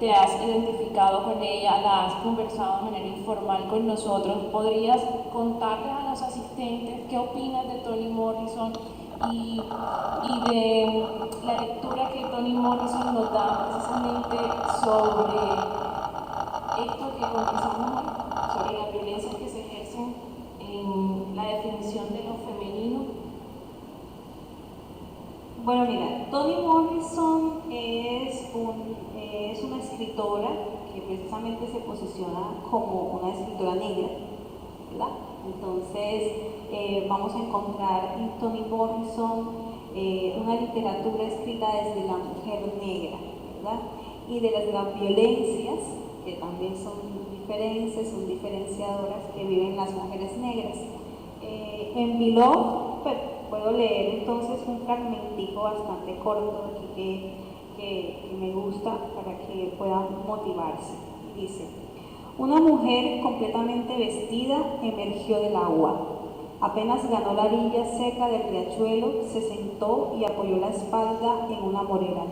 te has identificado con ella, la has conversado de manera informal con nosotros. ¿Podrías contarles a los asistentes qué opinas de Toni Morrison y de la lectura que Toni Morrison nos da precisamente sobre esto que conversamos hoy, sobre las violencias que se ejercen en la definición de lo femenino? Bueno, mira, Toni Morrison es una escritora que precisamente se posiciona como una escritora negra, ¿verdad? Entonces vamos a encontrar en Toni Morrison una literatura escrita desde la mujer negra, ¿verdad? Y de las violencias, que también son diferenciadoras que viven las mujeres negras. En Beloved, pues, puedo leer entonces un fragmentico bastante corto aquí que me gusta para que puedan motivarse. Dice: una mujer completamente vestida emergió del agua. Apenas ganó la orilla seca del riachuelo, se sentó y apoyó la espalda en una morera.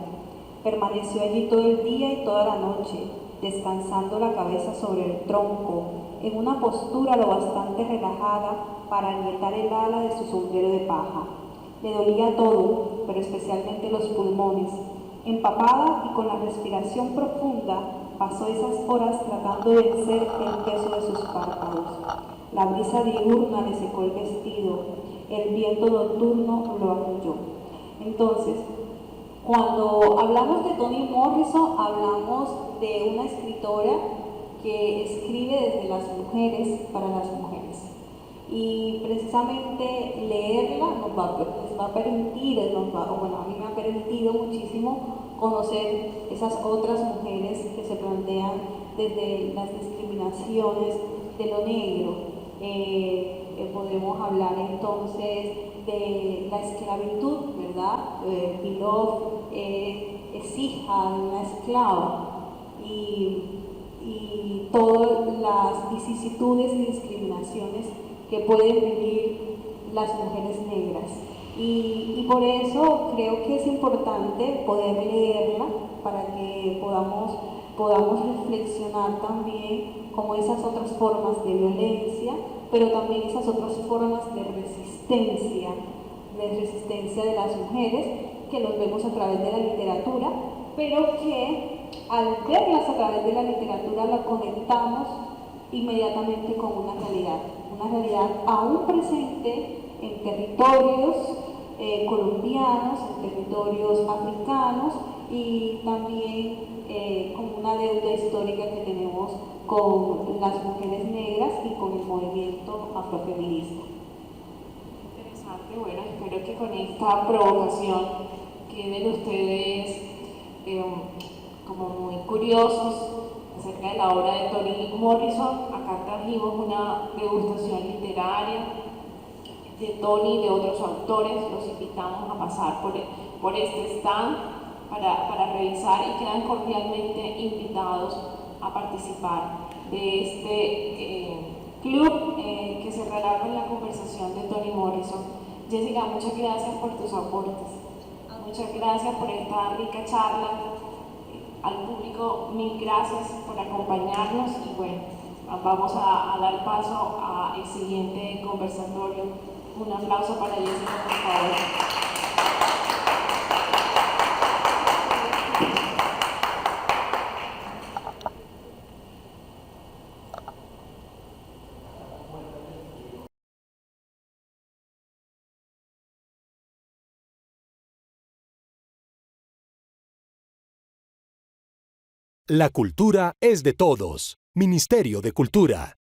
Permaneció allí todo el día y toda la noche, descansando la cabeza sobre el tronco, en una postura lo bastante relajada para agrietar el ala de su sombrero de paja. Le dolía todo, pero especialmente los pulmones. Empapada y con la respiración profunda, pasó esas horas tratando de vencer el peso de sus párpados. La brisa diurna le secó el vestido, el viento nocturno lo arrulló. Entonces, cuando hablamos de Toni Morrison, hablamos de una escritora que escribe desde las mujeres para las mujeres. Y precisamente leerla les va a permitir, a mí me ha permitido muchísimo conocer esas otras mujeres que se plantean desde las discriminaciones de lo negro. Podemos hablar entonces de la esclavitud, ¿verdad? Beloved es hija de una esclava y todas las vicisitudes y discriminaciones que pueden vivir las mujeres negras. Y por eso creo que es importante poder leerla para que podamos reflexionar también como esas otras formas de violencia, pero también esas otras formas de resistencia de las mujeres, que los vemos a través de la literatura, pero que al verlas a través de la literatura la conectamos inmediatamente con una una realidad aún presente en territorios colombianos, en territorios africanos y también con una deuda histórica que tenemos con las mujeres negras y con el movimiento afrofeminista. Interesante, bueno, espero que con esta provocación queden ustedes como muy curiosos acerca de la obra de Toni Morrison. Acá trajimos una degustación literaria de Toni y de otros autores. Los invitamos a pasar por este stand para revisar y quedan cordialmente invitados a participar de este club que cerrará con la conversación de Toni Morrison. Jessica, muchas gracias por tus aportes. Muchas gracias por esta rica charla. Al público, mil gracias por acompañarnos y bueno, vamos a dar paso al siguiente conversatorio. Un aplauso para Jessica, por favor. La cultura es de todos. Ministerio de Cultura.